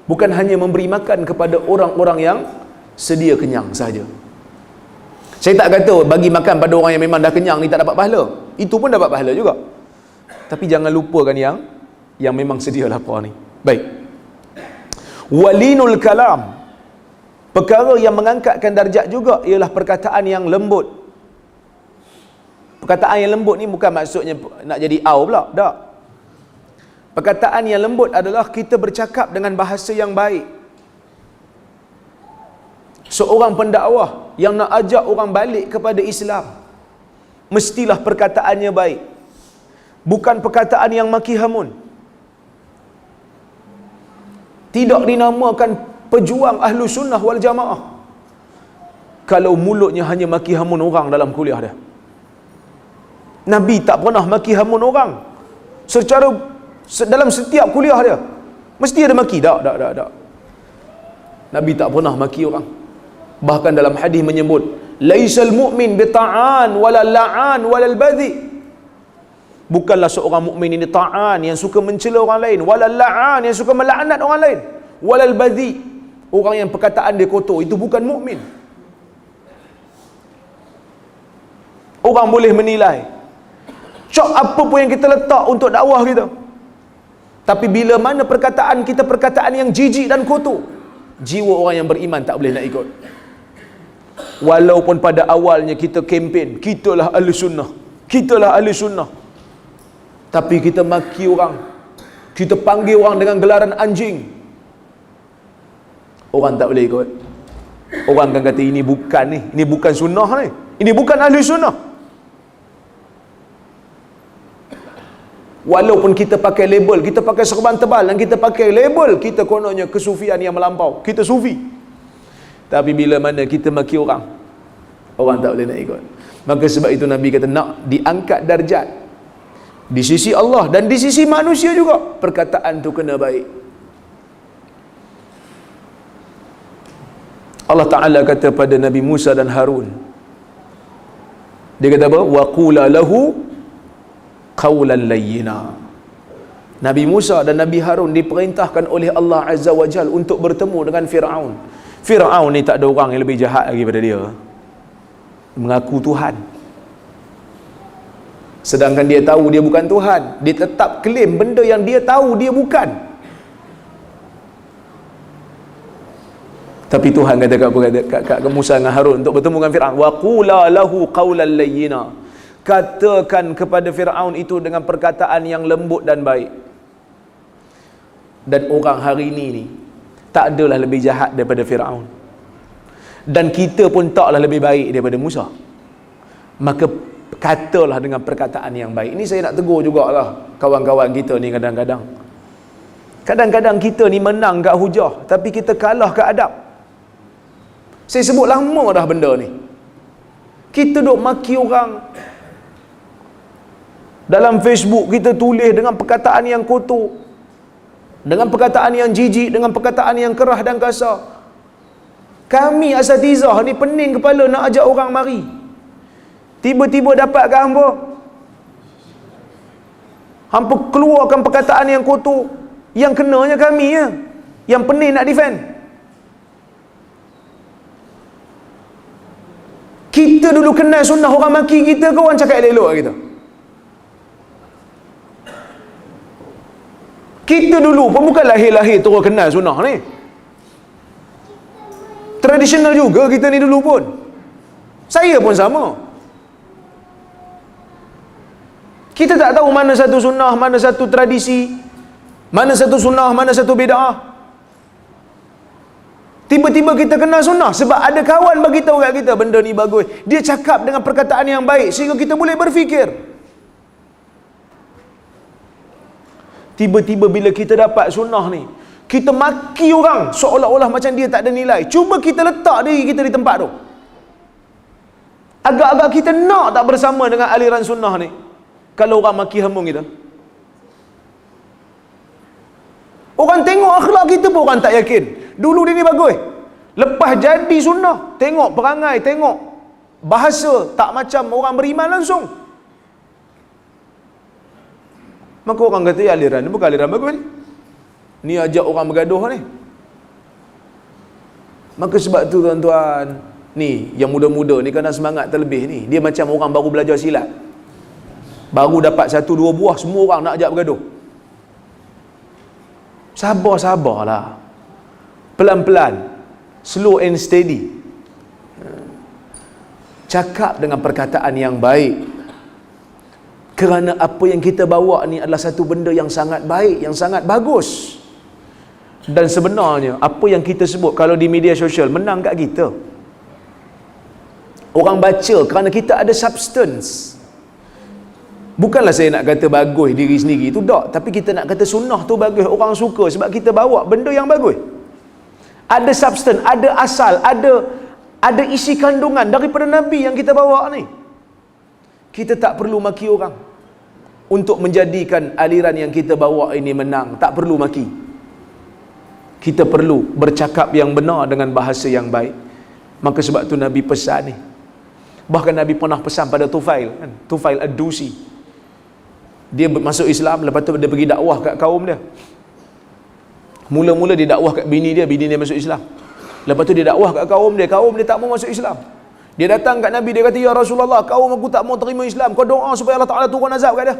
Bukan hanya memberi makan kepada orang-orang yang sedia kenyang sahaja. Saya tak kata bagi makan pada orang yang memang dah kenyang ni tak dapat pahala. Itu pun dapat pahala juga. Tapi jangan lupakan yang memang sedia lapar ni. Baik. Walinul kalam, perkara yang mengangkatkan darjat juga ialah perkataan yang lembut. Perkataan yang lembut ni bukan maksudnya nak jadi au pula, tak. Perkataan yang lembut adalah kita bercakap dengan bahasa yang baik. Seorang pendakwah yang nak ajak orang balik kepada Islam, mestilah perkataannya baik, bukan perkataan yang maki hamun. Tidak dinamakan pejuang ahlu sunnah wal jamaah kalau mulutnya hanya maki hamun orang dalam kuliah dia. Nabi tak pernah maki hamun orang secara dalam setiap kuliah dia. Mesti ada maki. Tak. Nabi tak pernah maki orang. Bahkan dalam hadis menyebut, laisal mu'min bita'an wala la'an wala al-badhi. Bukanlah seorang mukmin ini ta'an, yang suka mencela orang lain, wala la'an, yang suka melaknat orang lain, wala al-badhi, orang yang perkataan dia kotor. Itu bukan mukmin. Orang boleh menilai cok apa pun yang kita letak untuk dakwah kita. Tapi bila mana perkataan kita perkataan yang jijik dan kotor, jiwa orang yang beriman tak boleh nak ikut. Walaupun pada awalnya kita kempen, kitalah ahli sunnah, kitalah ahli sunnah, tapi kita maki orang, kita panggil orang dengan gelaran anjing, orang tak boleh ikut. Orang akan kata ini bukan sunnah ni, ini bukan ahli sunnah. Walaupun kita pakai label, kita pakai serban tebal dan kita pakai label kita kononnya kesufian yang melampau, kita sufi, tapi bila mana kita maki orang, orang tak boleh nak ikut. Maka sebab itu Nabi kata nak diangkat darjat di sisi Allah dan di sisi manusia juga, perkataan tu kena baik. Allah Ta'ala kata pada Nabi Musa dan Harun, dia kata apa? Wa qula lahu qawlan layyina. Nabi Musa dan Nabi Harun diperintahkan oleh Allah Azza wa Jal untuk bertemu dengan Fir'aun. Fir'aun ni tak ada orang yang lebih jahat lagi daripada dia, mengaku Tuhan, sedangkan dia tahu dia bukan Tuhan. Dia tetap claim benda yang dia tahu dia bukan. Tapi Tuhan kata kat Musa dengan Harun untuk bertemu dengan Fir'aun, wa qula lahu qawlan layyina, katakan kepada Fir'aun itu dengan perkataan yang lembut dan baik. Dan orang hari ini ni tak adalah lebih jahat daripada Fir'aun, dan kita pun taklah lebih baik daripada Musa. Maka katalah dengan perkataan yang baik. Ini saya nak tegur jugalah kawan-kawan kita ni. Kadang-kadang kita ni menang kat hujah, tapi kita kalah kat adab. Saya sebut lama dah benda ni. Kita duk maki orang dalam Facebook, kita tulis dengan perkataan yang kotor, dengan perkataan yang jijik, dengan perkataan yang kerah dan kasar. Kami asatizah ni pening kepala nak ajak orang mari, tiba-tiba dapat kat hampa keluarkan perkataan yang kotor, yang kenanya kami ya, yang pening nak defend. Kita dulu kenal sunnah, orang maki kita ke orang cakap elok kita? Kita dulu pun bukan lahir-lahir terus kenal sunnah ni. Tradisional juga kita ni dulu pun. Saya pun sama. Kita tak tahu mana satu sunnah, mana satu tradisi, mana satu sunnah, mana satu bid'ah. Tiba-tiba kita kenal sunnah sebab ada kawan bagi tahu kat kita benda ni bagus. Dia cakap dengan perkataan yang baik sehingga kita boleh berfikir. Tiba-tiba bila kita dapat sunnah ni, kita maki orang seolah-olah macam dia tak ada nilai. Cuba kita letak diri kita di tempat tu. Agak-agak kita nak tak bersama dengan aliran sunnah ni kalau orang maki hambung kita? Orang tengok akhlak kita pun orang tak yakin. Dulu dia ni bagus, lepas jadi sunnah, tengok perangai, tengok bahasa tak macam orang beriman langsung. Maka orang kata aliran ni bukan aliran bagus ni ajak orang bergaduh ni. Maka sebab tu tuan-tuan, ni yang muda-muda ni kena semangat terlebih ni. Dia macam orang baru belajar silat, baru dapat 1-2 buah, semua orang nak ajak bergaduh. Sabarlah, pelan-pelan, slow and steady. Cakap dengan perkataan yang baik, kerana apa yang kita bawa ni adalah satu benda yang sangat baik, yang sangat bagus. Dan sebenarnya apa yang kita sebut kalau di media sosial menang kat kita. Orang baca kerana kita ada substance. Bukanlah saya nak kata bagus diri sendiri tu tak, tapi kita nak kata sunnah tu bagus, orang suka sebab kita bawa benda yang bagus. Ada substance, ada asal, ada isi kandungan daripada Nabi yang kita bawa ni. Kita tak perlu maki orang untuk menjadikan aliran yang kita bawa ini menang. Tak perlu maki. Kita perlu bercakap yang benar dengan bahasa yang baik. Maka sebab tu Nabi pesan ni. Bahkan Nabi pernah pesan pada Tufail kan? Tufail Ad-Dusi. Dia masuk Islam, lepas tu dia pergi dakwah kat kaum dia. Mula-mula dia dakwah kat bini dia masuk Islam. Lepas tu dia dakwah kat kaum dia tak mau masuk Islam. Dia datang kat Nabi, dia kata, "Ya Rasulullah, kaum aku tak mau terima Islam. Kau doa supaya Allah Ta'ala turun azab kat dia."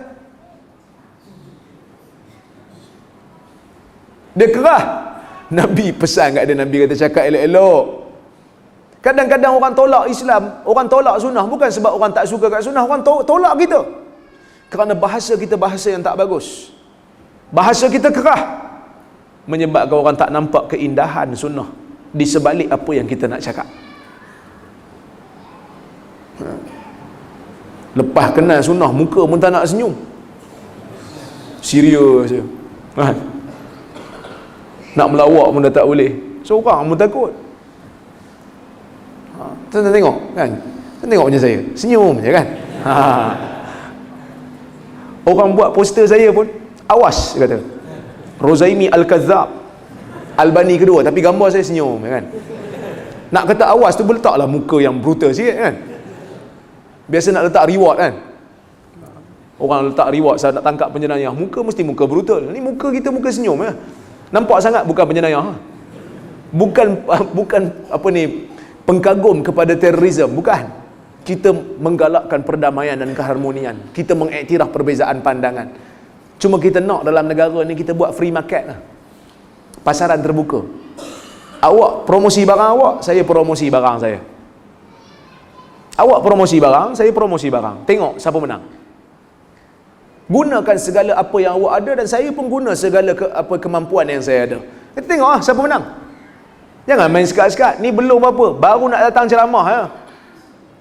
Dia kerah. Nabi pesan kat dia, Nabi kata cakap elok-elok. Kadang-kadang orang tolak Islam, orang tolak sunnah bukan sebab orang tak suka kat sunnah, orang tolak kita kerana bahasa kita bahasa yang tak bagus. Bahasa kita kerah, menyebabkan orang tak nampak keindahan sunnah di sebalik apa yang kita nak cakap. Lepas kenal sunnah, muka pun tak nak senyum, serius je. Nak melawak pun dah tak boleh, seorang pun takut. Tuan tengok kan, tuan tengok macam saya, senyum je kan. Orang buat poster saya pun, awas dia kata, Rozaimi Al-Kazzab, Albani kedua, tapi gambar saya senyum kan. Nak kata awas tu letaklah muka yang brutal sikit kan. Biasa nak letak reward kan, orang letak reward saya nak tangkap penjenayah, muka mesti muka brutal. Ni muka kita muka senyum ya. Nampak sangat bukan penjenayah, bukan apa ni, pengkagum kepada terorisme, bukan. Kita menggalakkan perdamaian dan keharmonian, kita mengiktiraf perbezaan pandangan. Cuma kita nak dalam negara ni kita buat free market lah, pasaran terbuka. Awak promosi barang awak, saya promosi barang saya. Awak promosi barang, saya promosi barang. Tengok siapa menang. Gunakan segala apa yang awak ada, dan saya pun guna segala kemampuan yang saya ada. Kita tengok siapa menang. Jangan main sekat-sekat. Ni belum apa, baru nak datang ceramah ya.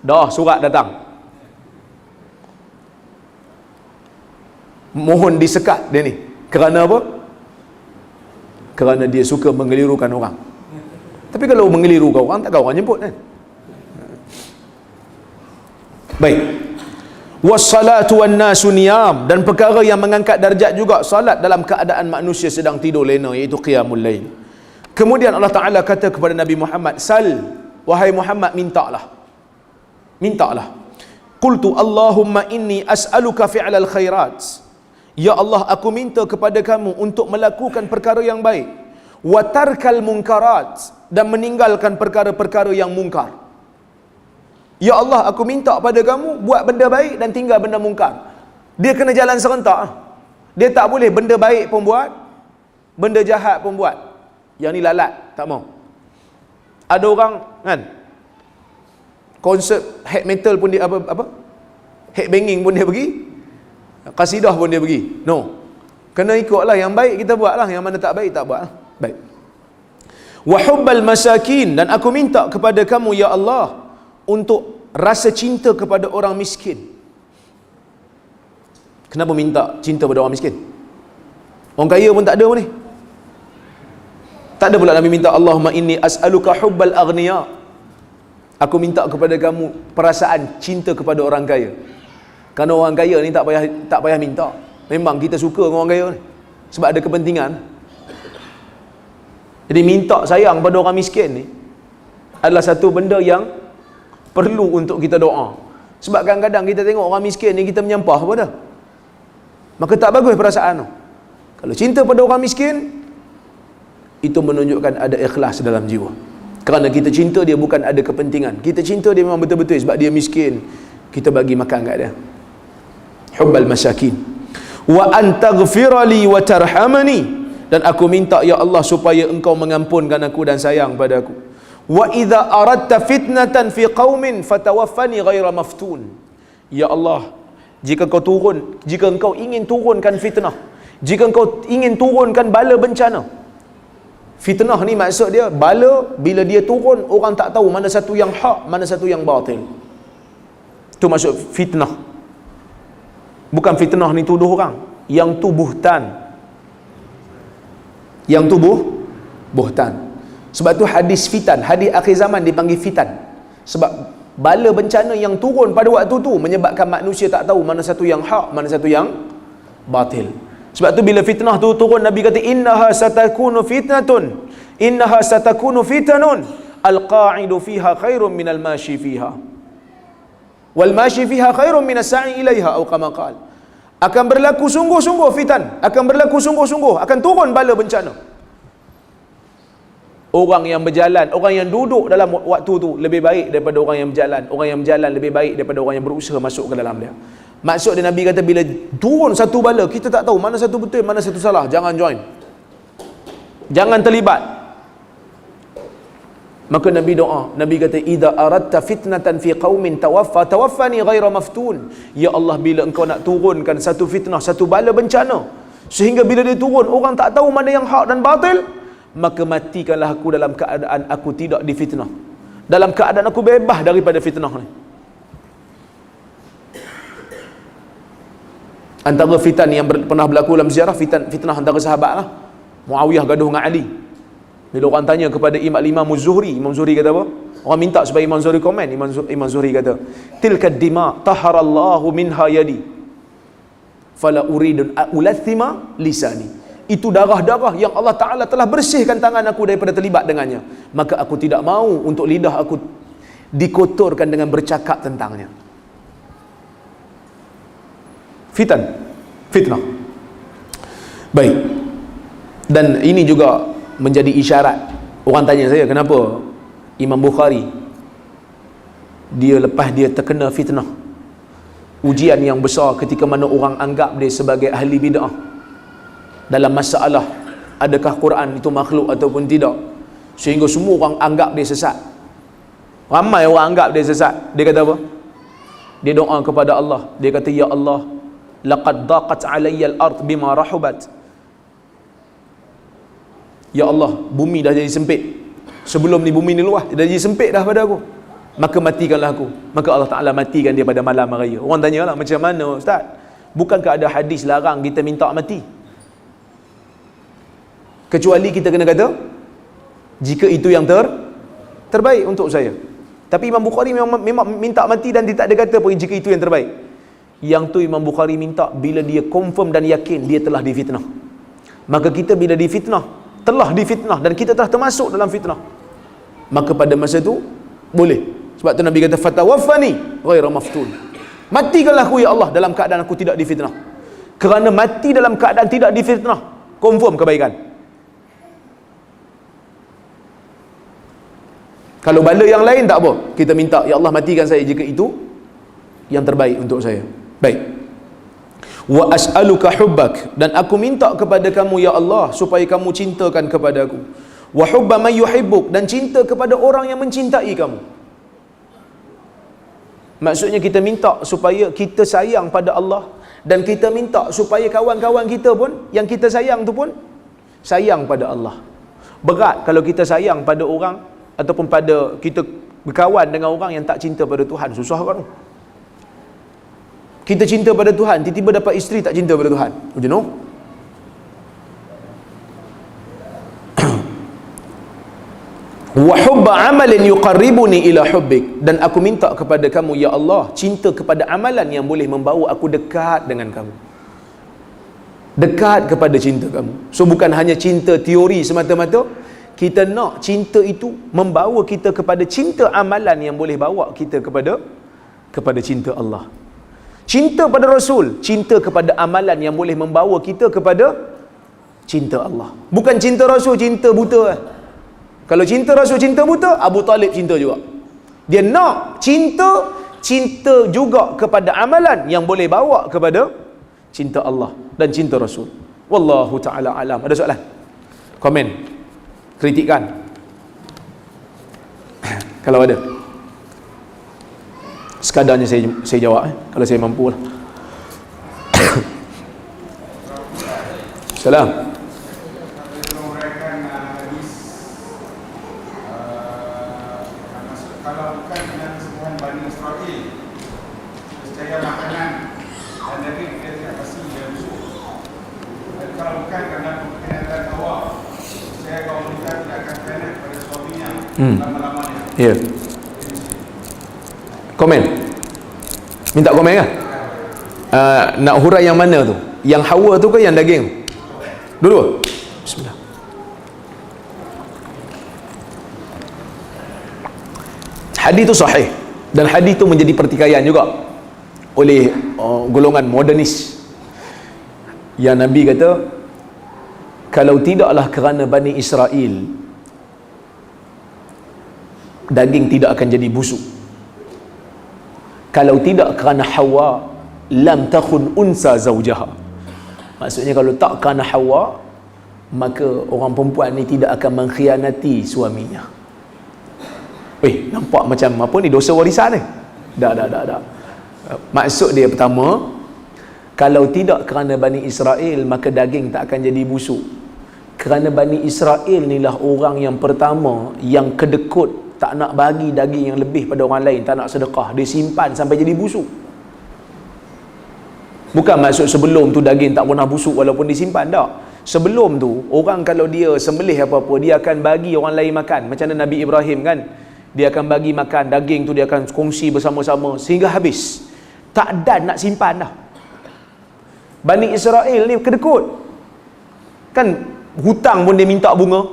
Dah surat datang, mohon disekat dia ni. Kerana apa? Kerana dia suka mengelirukan orang. Tapi kalau mengelirukan orang, takkan orang jemput kan. Baik. Wassalatu wan nasu niyam, dan perkara yang mengangkat darjat juga salat dalam keadaan manusia sedang tidur lena, iaitu qiyamul lail. Kemudian Allah Ta'ala kata kepada Nabi Muhammad, sal, wahai Muhammad, mintalah. Mintalah. Qultu Allahumma inni as'aluka fi'lal khairat. Ya Allah, aku minta kepada kamu untuk melakukan perkara yang baik. Wa tarkal munkarat, dan meninggalkan perkara-perkara yang mungkar. Ya Allah, aku minta pada kamu buat benda baik dan tinggal benda mungkar. Dia kena jalan serentak. Dia tak boleh benda baik pun buat, benda jahat pun buat. Yang ni lalat, tak mau. Ada orang kan, konsert head metal pun dia apa head banging pun dia pergi, kasidah pun dia pergi. No, kena ikutlah yang baik kita buatlah, yang mana tak baik tak buatlah. Baik. Wa hubbal masakin, dan aku minta kepada kamu ya Allah untuk rasa cinta kepada orang miskin. Kenapa minta cinta pada orang miskin? Orang kaya pun tak ada pun ni. Tak ada pula Nabi minta Allahumma inni as'aluka hubbal aghniya. Aku minta kepada kamu perasaan cinta kepada orang kaya. Kerana orang kaya ni tak payah minta. Memang kita suka dengan orang kaya ni, sebab ada kepentingan. Jadi minta sayang pada orang miskin ni adalah satu benda yang perlu untuk kita doa. Sebab kadang-kadang kita tengok orang miskin ni, kita menyampah pada, maka tak bagus perasaan tu. Kalau cinta pada orang miskin, itu menunjukkan ada ikhlas dalam jiwa. Kerana kita cinta dia bukan ada kepentingan. Kita cinta dia memang betul-betul sebab dia miskin, kita bagi makan kat dia. Hubbal masakin. Wa antaghfirali wa tarhamani, dan aku minta ya Allah supaya engkau mengampunkan aku dan sayang pada aku. Wa idza aradta fitnatan fi qaumin fatawaffani ghaira maftun. Ya Allah, jika engkau ingin turunkan fitnah, jika engkau ingin turunkan bala bencana. Fitnah ni maksud dia bala, bila dia turun orang tak tahu mana satu yang hak, mana satu yang batil. Itu maksud fitnah. Bukan fitnah ni tuduh orang, yang tu buhtan. Yang tu buhtan. Sebab tu hadis fitan, hadis akhir zaman dipanggil fitan. Sebab bala bencana yang turun pada waktu tu menyebabkan manusia tak tahu mana satu yang hak, mana satu yang batil. Sebab tu bila fitnah tu turun, Nabi kata innaha satakunu fitnatun, innaha satakunu fitanun al-qa'idu fiha khairun minal mashi fiha wal mashi fiha khairun minas sa'i ilaiha, atau kama qala. Akan berlaku sungguh-sungguh fitan, akan berlaku sungguh-sungguh, akan turun bala bencana. Orang yang berjalan, orang yang duduk dalam waktu tu lebih baik daripada orang yang berjalan. Orang yang berjalan lebih baik daripada orang yang berusaha masuk ke dalam dia. Maksud dia, Nabi kata bila turun satu bala, kita tak tahu mana satu betul, mana satu salah, jangan join. Jangan terlibat. Maka Nabi doa, Nabi kata, idza aradta fitnatan fi qaumin tawaffani ghaira maftun. Ya Allah, bila engkau nak turunkan satu fitnah, satu bala bencana, sehingga bila dia turun orang tak tahu mana yang hak dan batil, maka matikanlah aku dalam keadaan aku tidak difitnah, dalam keadaan aku bebas daripada fitnah ni. Antara fitan yang pernah berlaku dalam sejarah, fitnah antara sahabat lah. Muawiyah gaduh dengan Ali. Bila orang tanya kepada Imam Zuhri, Imam Zuhri kata apa? Orang minta supaya Imam Zuhri komen. Imam Zuhri kata, tilka dima taharallahu minha yadi fala uridun ulathima lisani. Itu darah-darah yang Allah Ta'ala telah bersihkan tangan aku daripada terlibat dengannya, maka aku tidak mahu untuk lidah aku dikotorkan dengan bercakap tentangnya. Fitnah. Baik. Dan ini juga menjadi isyarat. Orang tanya saya, kenapa Imam Bukhari dia lepas dia terkena fitnah, ujian yang besar ketika mana orang anggap dia sebagai ahli bid'ah dalam masalah adakah Quran itu makhluk ataupun tidak, sehingga semua orang anggap dia sesat. Ramai orang anggap dia sesat. Dia kata apa? Dia doa kepada Allah. Dia kata, ya Allah, laqad daqat alayya al-ard bima rahubat. Ya Allah, bumi dah jadi sempit. Sebelum ni bumi ni luas, dah jadi sempit dah pada aku. Maka matikanlah aku. Maka Allah Ta'ala matikan dia pada malam raya. Orang tanyalah, macam mana Ustaz? Bukankah ada hadis larang kita minta mati? Kecuali kita kena kata, jika itu yang terbaik untuk saya. Tapi Imam Bukhari memang minta mati dan dia tak ada kata pun jika itu yang terbaik. Yang tu Imam Bukhari minta bila dia confirm dan yakin dia telah difitnah. Maka kita bila telah difitnah dan kita telah termasuk dalam fitnah, maka pada masa tu boleh. Sebab tu Nabi kata, fatawaffani ghaira maftun. Matikanlah aku ya Allah dalam keadaan aku tidak difitnah. Kerana mati dalam keadaan tidak difitnah confirm kebaikan. Kalau bala yang lain tak apa, kita minta, ya Allah matikan saya jika itu yang terbaik untuk saya. Baik. Wa as'aluka hubbak, dan aku minta kepada kamu ya Allah supaya kamu cintakan kepada aku. Wa hubba man yuhibbuk, dan cinta kepada orang yang mencintai kamu. Maksudnya kita minta supaya kita sayang pada Allah, dan kita minta supaya kawan-kawan kita pun yang kita sayang tu pun sayang pada Allah. Berat kalau kita sayang pada orang ataupun pada kita berkawan dengan orang yang tak cinta pada Tuhan. Susah kan? Kita cinta pada Tuhan, tiba-tiba dapat isteri tak cinta pada Tuhan. You know? Wa hubba amalin yuqarribuni ila hubbik, dan aku minta kepada kamu ya Allah cinta kepada amalan yang boleh membawa aku dekat dengan kamu. Dekat kepada cinta kamu. So bukan hanya cinta teori semata-mata, kita nak cinta itu membawa kita kepada cinta amalan yang boleh bawa kita kepada cinta Allah. Cinta pada Rasul, cinta kepada amalan yang boleh membawa kita kepada cinta Allah. Bukan cinta Rasul cinta buta. Kalau cinta Rasul cinta buta, Abu Talib cinta juga. Dia nak cinta juga kepada amalan yang boleh bawa kepada cinta Allah dan cinta Rasul. Wallahu ta'ala alam. Ada soalan? Komen? Kritikan? Kalau ada, sekadarnya saya jawab kalau saya mampu lah. Salam. Kalau bukan dengan kesembuhan Bani Israel, secara makanan dan daging kita tidak pasti dia busuk. Dan kalau bukan kerana perkhidmatan awal, saya kaum wanita tidak akan kena pada suaminya lama-lamanya. Ya. Komen. Minta komen kan? Nak hurai yang mana tu? Yang Hawa tu ke yang daging? Dua-dua. Bismillah. Hadis tu sahih, dan hadis tu menjadi pertikaian juga oleh golongan modernis. Yang Nabi kata, kalau tidaklah kerana Bani Israel, daging tidak akan jadi busuk. Kalau tidak kerana Hawa, lam takhun unsa zawjaha. Maksudnya kalau tak kerana Hawa, maka orang perempuan ni tidak akan mengkhianati suaminya. Nampak macam apa ni, dosa warisan ni? Dah. Maksud dia pertama, kalau tidak kerana Bani Israel, maka daging tak akan jadi busuk. Kerana Bani Israel inilah orang yang pertama yang kedekut, tak nak bagi daging yang lebih pada orang lain, tak nak sedekah, dia simpan sampai jadi busuk. Bukan maksud sebelum tu daging tak pernah busuk walaupun disimpan, tak. Sebelum tu, orang kalau dia sembelih apa-apa, dia akan bagi orang lain makan. Macam mana Nabi Ibrahim kan, dia akan bagi makan daging tu, dia akan kongsi bersama-sama sehingga habis. Tak dan nak simpan dah. Bani Israel ni kedekut kan, hutang pun dia minta bunga.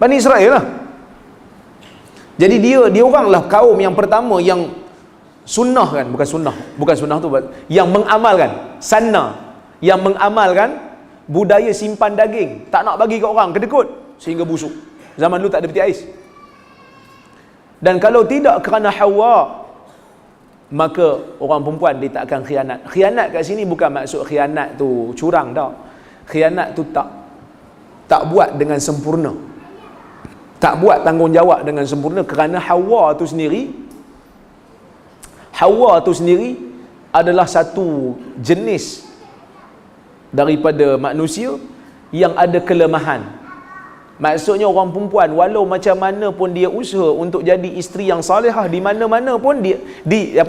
Bani Israel lah. Jadi dia orang lah kaum yang pertama yang sunnah kan, bukan sunnah tu, yang mengamalkan sanna, yang mengamalkan budaya simpan daging, tak nak bagi ke orang, kedekut sehingga busuk. Zaman dulu tak ada peti ais. Dan kalau tidak kerana Hawa, maka orang perempuan dia tak akan khianat. Khianat kat sini bukan maksud khianat tu curang, tak. Khianat tu tak buat dengan sempurna, tak buat tanggungjawab dengan sempurna, kerana Hawa tu sendiri adalah satu jenis daripada manusia yang ada kelemahan. Maksudnya orang perempuan walau macam mana pun dia usaha untuk jadi isteri yang salihah, di mana-mana pun dia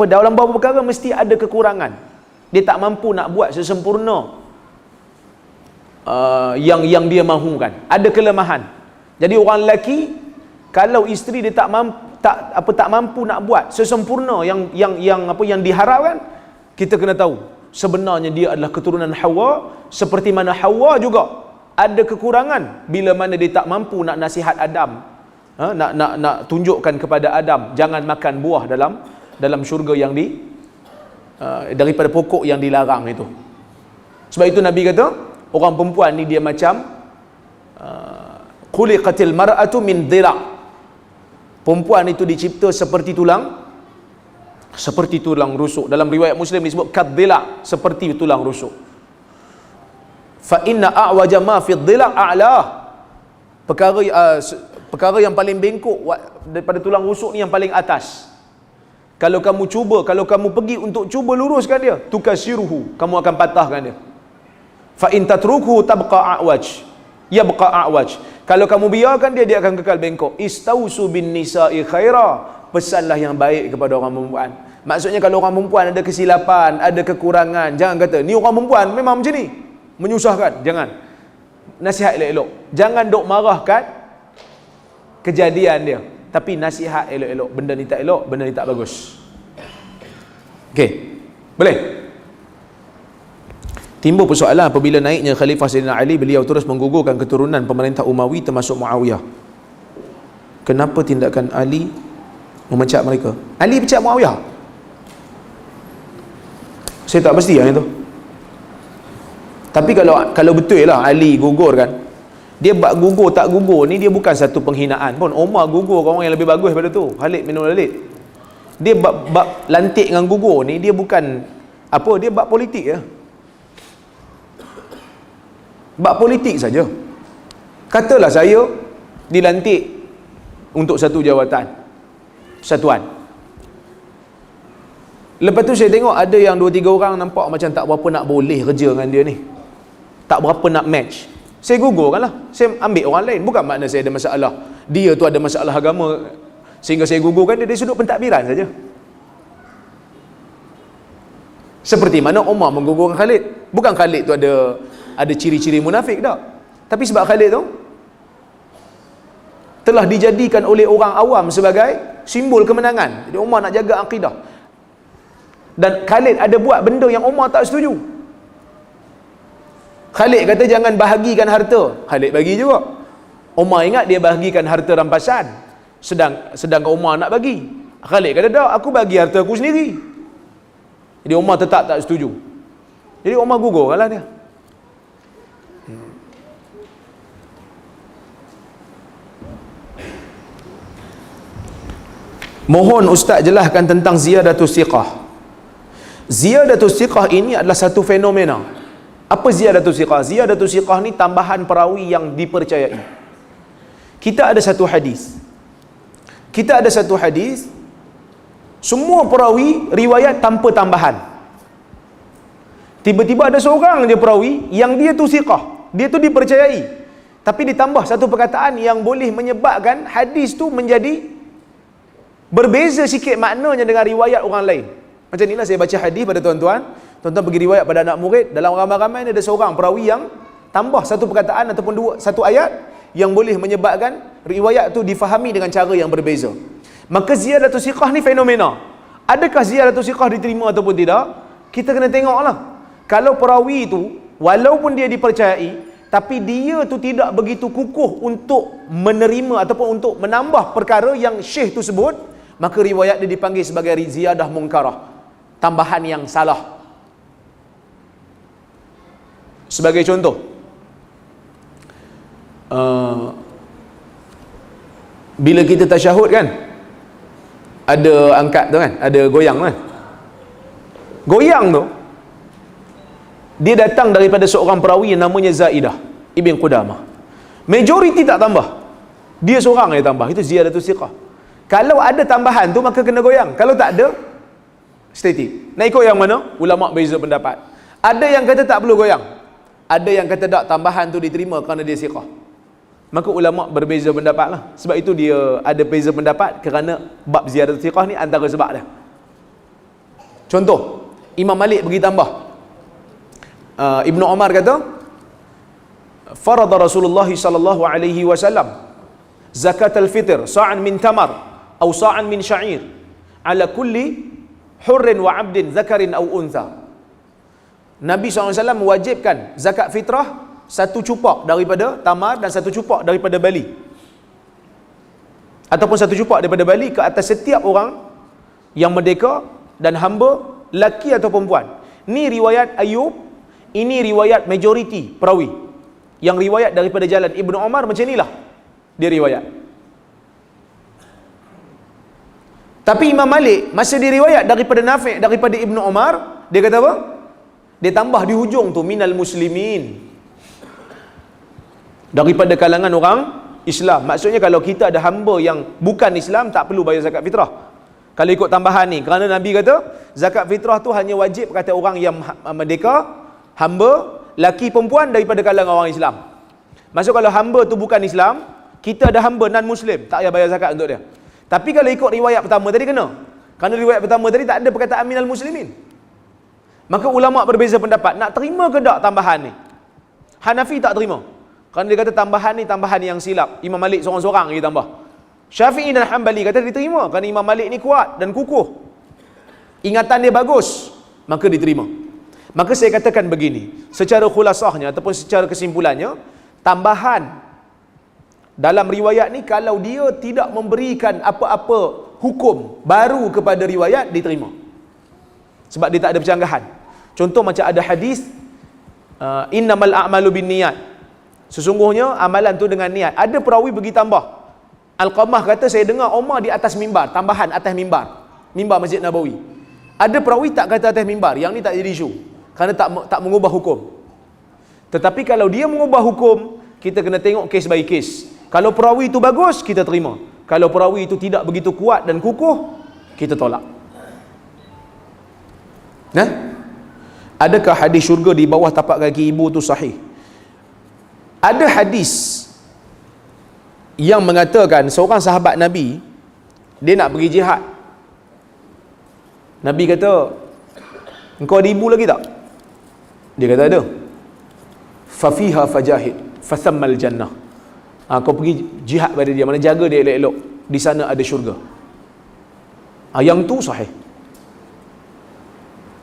dalam beberapa perkara mesti ada kekurangan. Dia tak mampu nak buat sesempurna yang dia mahukan. Ada kelemahan. Jadi orang lelaki, kalau isteri dia tak mampu nak buat sesempurna yang diharapkan, kita kena tahu sebenarnya dia adalah keturunan Hawa, seperti mana Hawa juga ada kekurangan bila mana dia tak mampu nak nasihat Adam, nak tunjukkan kepada Adam jangan makan buah dalam syurga yang daripada pokok yang dilarang itu. Sebab itu Nabi kata orang perempuan ni dia macam khuliqatil mar'atu min dhila'. Perempuan itu dicipta seperti tulang rusuk. Dalam riwayat Muslim disebut kadhila', seperti tulang rusuk. Fa inna a'waja ma fi dhila' a'la. Perkara yang paling bengkok daripada tulang rusuk ni yang paling atas. Kalau kamu pergi untuk cuba luruskan dia, tukasiruhu, kamu akan patahkan dia. Fa in tatruku tabqa a'waj, yabqa a'waj. Kalau kamu biarkan dia akan kekal bengkok. Istausu bin nisa'i khaira, pesanlah yang baik kepada orang perempuan. Maksudnya kalau orang perempuan ada kesilapan, ada kekurangan, jangan kata ni orang perempuan memang macam ni, menyusahkan. Jangan. Nasihat elok-elok. Jangan dok marahkan kejadian dia, tapi nasihat elok-elok. Benda ni tak elok, benda ni tak bagus. Okey. Boleh? Timbul persoalan apabila naiknya Khalifah Sayyidina Ali, beliau terus menggugurkan keturunan pemerintah Umawi termasuk Muawiyah. Kenapa tindakan Ali memecat mereka? Ali pecat Muawiyah? Saya tak pasti yang itu. Tapi kalau betul lah Ali gugur kan, dia bak gugur tak gugur ni dia bukan satu penghinaan pun. Umar gugur orang yang lebih bagus daripada tu, Khalid bin Walid. Dia bak lantik dengan gugur ni, dia bukan apa, dia bak politik ya. Bak politik saja. Katalah saya dilantik untuk satu jawatan satuan. Lepas tu saya tengok ada yang 2-3 orang nampak macam tak berapa nak boleh kerja dengan dia ni, tak berapa nak match. Saya gugurkan lah, saya ambil orang lain. Bukan makna saya ada masalah, dia tu ada masalah agama sehingga saya gugurkan dia dari sudut pentadbiran saja. Seperti mana Umar menggugurkan Khalid. Bukan Khalid tu ada ciri-ciri munafik tak, tapi sebab Khalid tu telah dijadikan oleh orang awam sebagai simbol kemenangan. Jadi Umar nak jaga akidah. Dan Khalid ada buat benda yang Umar tak setuju. Khalid kata jangan bahagikan harta, Khalid bagi juga. Umar ingat dia bahagikan harta rampasan, sedangkan Umar nak bagi. Khalid kata tak, aku bagi harta aku sendiri. Jadi Umar tetap tak setuju. Jadi Umar gugurkanlah dia. Mohon Ustaz jelaskan tentang ziyadatus siqah. Ziyadatus siqah ini adalah satu fenomena Apa ziyadatul siqah? Ziyadatul siqah ni tambahan perawi yang dipercayai. Kita ada satu hadis. Semua perawi riwayat tanpa tambahan. Tiba-tiba ada seorang je perawi yang dia tu siqah, dia tu dipercayai. Tapi ditambah satu perkataan yang boleh menyebabkan hadis tu menjadi berbeza sikit maknanya dengan riwayat orang lain. Macam inilah saya baca hadis pada tuan-tuan. Tuan-tuan pergi riwayat pada anak murid, dalam ramai-ramai ni ada seorang perawi yang tambah satu perkataan ataupun satu ayat yang boleh menyebabkan riwayat tu difahami dengan cara yang berbeza. Maka ziyadatul siqah ni fenomena. Adakah ziyadatul siqah diterima ataupun tidak? Kita kena tengoklah. Kalau perawi tu walaupun dia dipercayai, tapi dia tu tidak begitu kukuh untuk menerima ataupun untuk menambah perkara yang syekh tu sebut, maka riwayat dia dipanggil sebagai ziyadah munkarah, tambahan yang salah. Sebagai contoh, bila kita tasyahud kan, ada angkat tu kan, ada goyang kan. Goyang tu dia datang daripada seorang perawi yang namanya Zaidah Ibn Qudamah. Majoriti tak tambah, dia seorang yang tambah. Itu ziyadatul siqah. Kalau ada tambahan tu maka kena goyang. Kalau tak ada, static. Nak ikut yang mana? Ulama beza pendapat. Ada yang kata tak perlu goyang, ada yang kata tak, tambahan tu diterima kerana dia siqah. Maka ulama berbeza pendapat lah. Sebab itu dia ada beza pendapat kerana bab ziyadatul siqah ni antara sebab dia. Contoh, Imam Malik bagi tambah. Ibnu Umar kata, farada Rasulullah sallallahu alaihi wasallam zakat al-fitr sa'an min tamar atau sa'an min sya'ir ala kulli hurrin wa 'abdin zakarin aw untha. Nabi SAW mewajibkan zakat fitrah satu cupak daripada tamar dan satu cupak daripada bali, ataupun satu cupak daripada bali ke atas setiap orang yang merdeka dan hamba, laki atau perempuan. Ni riwayat Ayub, ini riwayat majoriti perawi. Yang riwayat daripada jalan Ibnu Umar macam inilah dia riwayat. Tapi Imam Malik masa dia riwayat daripada Nafi' daripada Ibnu Umar, dia kata apa? Dia tambah di hujung tu minal muslimin, daripada kalangan orang Islam. Maksudnya kalau kita ada hamba yang bukan Islam, tak perlu bayar zakat fitrah. Kalau ikut tambahan ni, kerana Nabi kata zakat fitrah tu hanya wajib kata orang yang merdeka, hamba, laki perempuan daripada kalangan orang Islam. Maksud kalau hamba tu bukan Islam, kita ada hamba non muslim, tak payah bayar zakat untuk dia. Tapi kalau ikut riwayat pertama tadi kena. Kerana riwayat pertama tadi tak ada perkataan minal muslimin. Maka ulama berbeza pendapat, nak terima ke tak tambahan ni? Hanafi tak terima. Kerana dia kata tambahan ni tambahan yang silap. Imam Malik seorang-seorang lagi tambah. Syafi'i dan Hanbali kata diterima kerana Imam Malik ni kuat dan kukuh, ingatan dia bagus, maka diterima. Maka saya katakan begini, secara khulasahnya ataupun secara kesimpulannya, tambahan dalam riwayat ni kalau dia tidak memberikan apa-apa hukum baru kepada riwayat, diterima. Sebab dia tak ada percanggahan. Contoh macam ada hadis innamal a'malu binniyat, sesungguhnya amalan tu dengan niat. Ada perawi bagi tambah. Al-Qamah kata saya dengar Umar di atas mimbar, tambahan atas mimbar, mimbar Masjid Nabawi. Ada perawi tak kata atas mimbar, yang ni tak jadi isu kerana tak mengubah hukum. Tetapi kalau dia mengubah hukum, kita kena tengok kes by kes. Kalau perawi itu bagus, kita terima. Kalau perawi itu tidak begitu kuat dan kukuh, kita tolak. Nah, adakah hadis syurga di bawah tapak kaki ibu tu sahih? Ada hadis yang mengatakan seorang sahabat Nabi, dia nak pergi jihad. Nabi kata, engkau ada ibu lagi tak? Dia kata ada. Fafiha fajahid fathammal jannah. Kau pergi jihad pada dia, mana jaga dia elok-elok, di sana ada syurga. Yang tu sahih.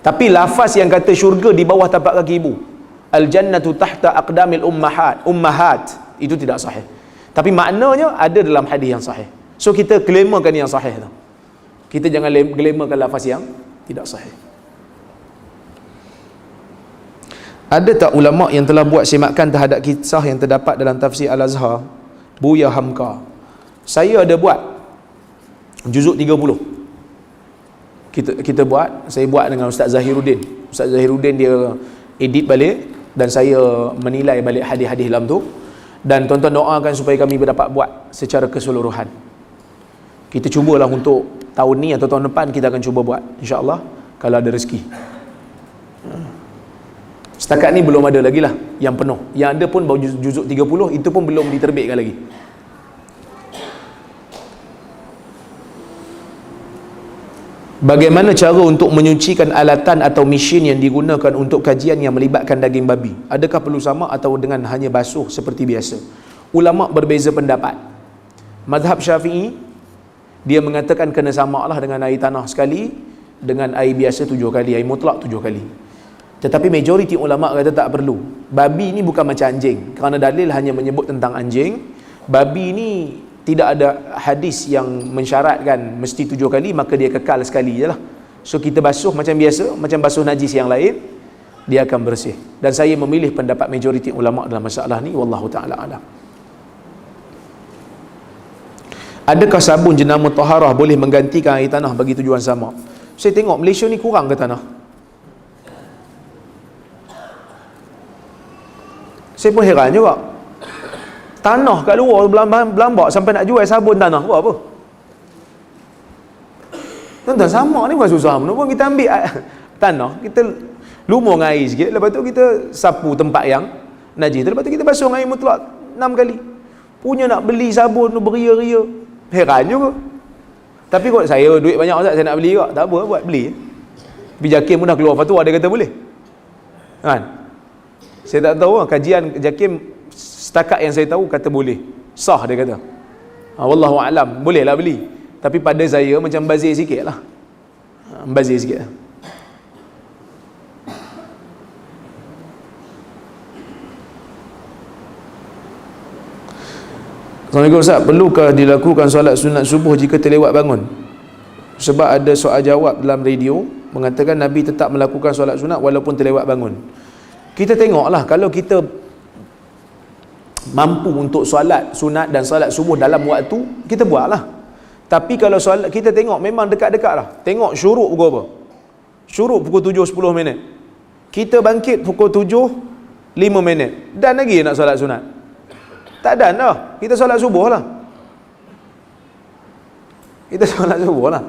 Tapi lafaz yang kata syurga di bawah tapak kaki ibu, al-jannatu tahta aqdamil ummahat, itu tidak sahih. Tapi maknanya ada dalam hadis yang sahih. So kita glamourkan yang sahih tu. Kita jangan glamourkan lafaz yang tidak sahih. Ada tak ulama yang telah buat semakan terhadap kisah yang terdapat dalam tafsir Al-Azhar, Buya Hamka? Saya ada buat juzuk 30. Kita buat, saya buat dengan Ustaz Zahiruddin. Ustaz Zahiruddin dia edit balik, dan saya menilai balik hadis-hadis dalam tu, dan tuan-tuan doakan supaya kami dapat buat secara keseluruhan. Kita cubalah untuk tahun ni atau tahun depan kita akan cuba buat, insya-Allah kalau ada rezeki. Setakat ni belum ada lagi lah yang penuh. Yang ada pun baru juzuk 30, itu pun belum diterbitkan lagi. Bagaimana cara untuk menyucikan alatan atau mesin yang digunakan untuk kajian yang melibatkan daging babi? Adakah perlu sama atau dengan hanya basuh seperti biasa? Ulama berbeza pendapat. Mazhab Syafi'i, dia mengatakan kena samalah dengan air tanah sekali, dengan air biasa 7 kali, air mutlak 7 kali. Tetapi majoriti ulama kata tak perlu. Babi ni bukan macam anjing, kerana dalil hanya menyebut tentang anjing. Babi ni tidak ada hadis yang mensyaratkan mesti 7 kali, maka dia kekal sekali je lah. So kita basuh macam biasa, macam basuh najis yang lain, dia akan bersih. Dan saya memilih pendapat majoriti ulama dalam masalah ni, wallahu ta'ala alam. Adakah sabun jenama taharah boleh menggantikan air tanah bagi tujuan sama? Saya tengok Malaysia ni kurang ke tanah? Saya pun heran juga. Tanah kat luar berlambak sampai nak jual sabun tanah buat apa? Tuan-tuan, sama ni bukan susah pun. Kita ambil tanah, kita lumur dengan air sikit, lepas tu kita sapu tempat yang najis, lepas tu kita basuh dengan air mutlak 6 kali. Punya nak beli sabun tu beria-ria, heran juga. Tapi kot saya duit banyak Ustaz, saya nak beli juga, tak apa, buat beli. Tapi JAKIM pun dah keluar fatwa, dia kata boleh kan? Saya tak tahu, kajian JAKIM setakat yang saya tahu kata boleh, sah dia kata. Wallahu a'lam, boleh lah beli. Tapi pada saya macam bazir sikit lah, bazir sikit lah. Assalamualaikum Ustaz, perlukah dilakukan solat sunat subuh jika terlewat bangun? Sebab ada soal jawab dalam radio mengatakan Nabi tetap melakukan solat sunat walaupun terlewat bangun. Kita tengoklah, kalau kita mampu untuk solat sunat dan solat subuh dalam waktu, kita buatlah. Tapi kalau solat, kita tengok memang dekat-dekat lah. Tengok syuruk pukul apa? Syuruk pukul 7.10 minit. Kita bangkit pukul 7.05 minit. Dan lagi nak solat sunat? Tak dan dah. Kita solat subuh lah. Kita solat subuh lah.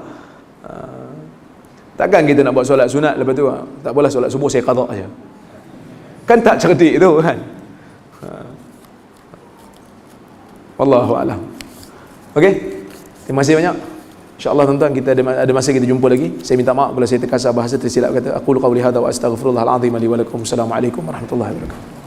Takkan kita nak buat solat sunat lepas tu tak boleh solat subuh saya qada aja. Kan tak cerdik tu kan. Wallahu a'lam. Okey. Terima kasih banyak. InsyaAllah tuan-tuan, kita ada masa kita jumpa lagi. Saya minta maaf kalau saya terkasar bahasa tersilap kata. Aqulu qawli hadza wa astaghfirullahal azim li wa lakum. Assalamualaikum warahmatullahi wabarakatuh.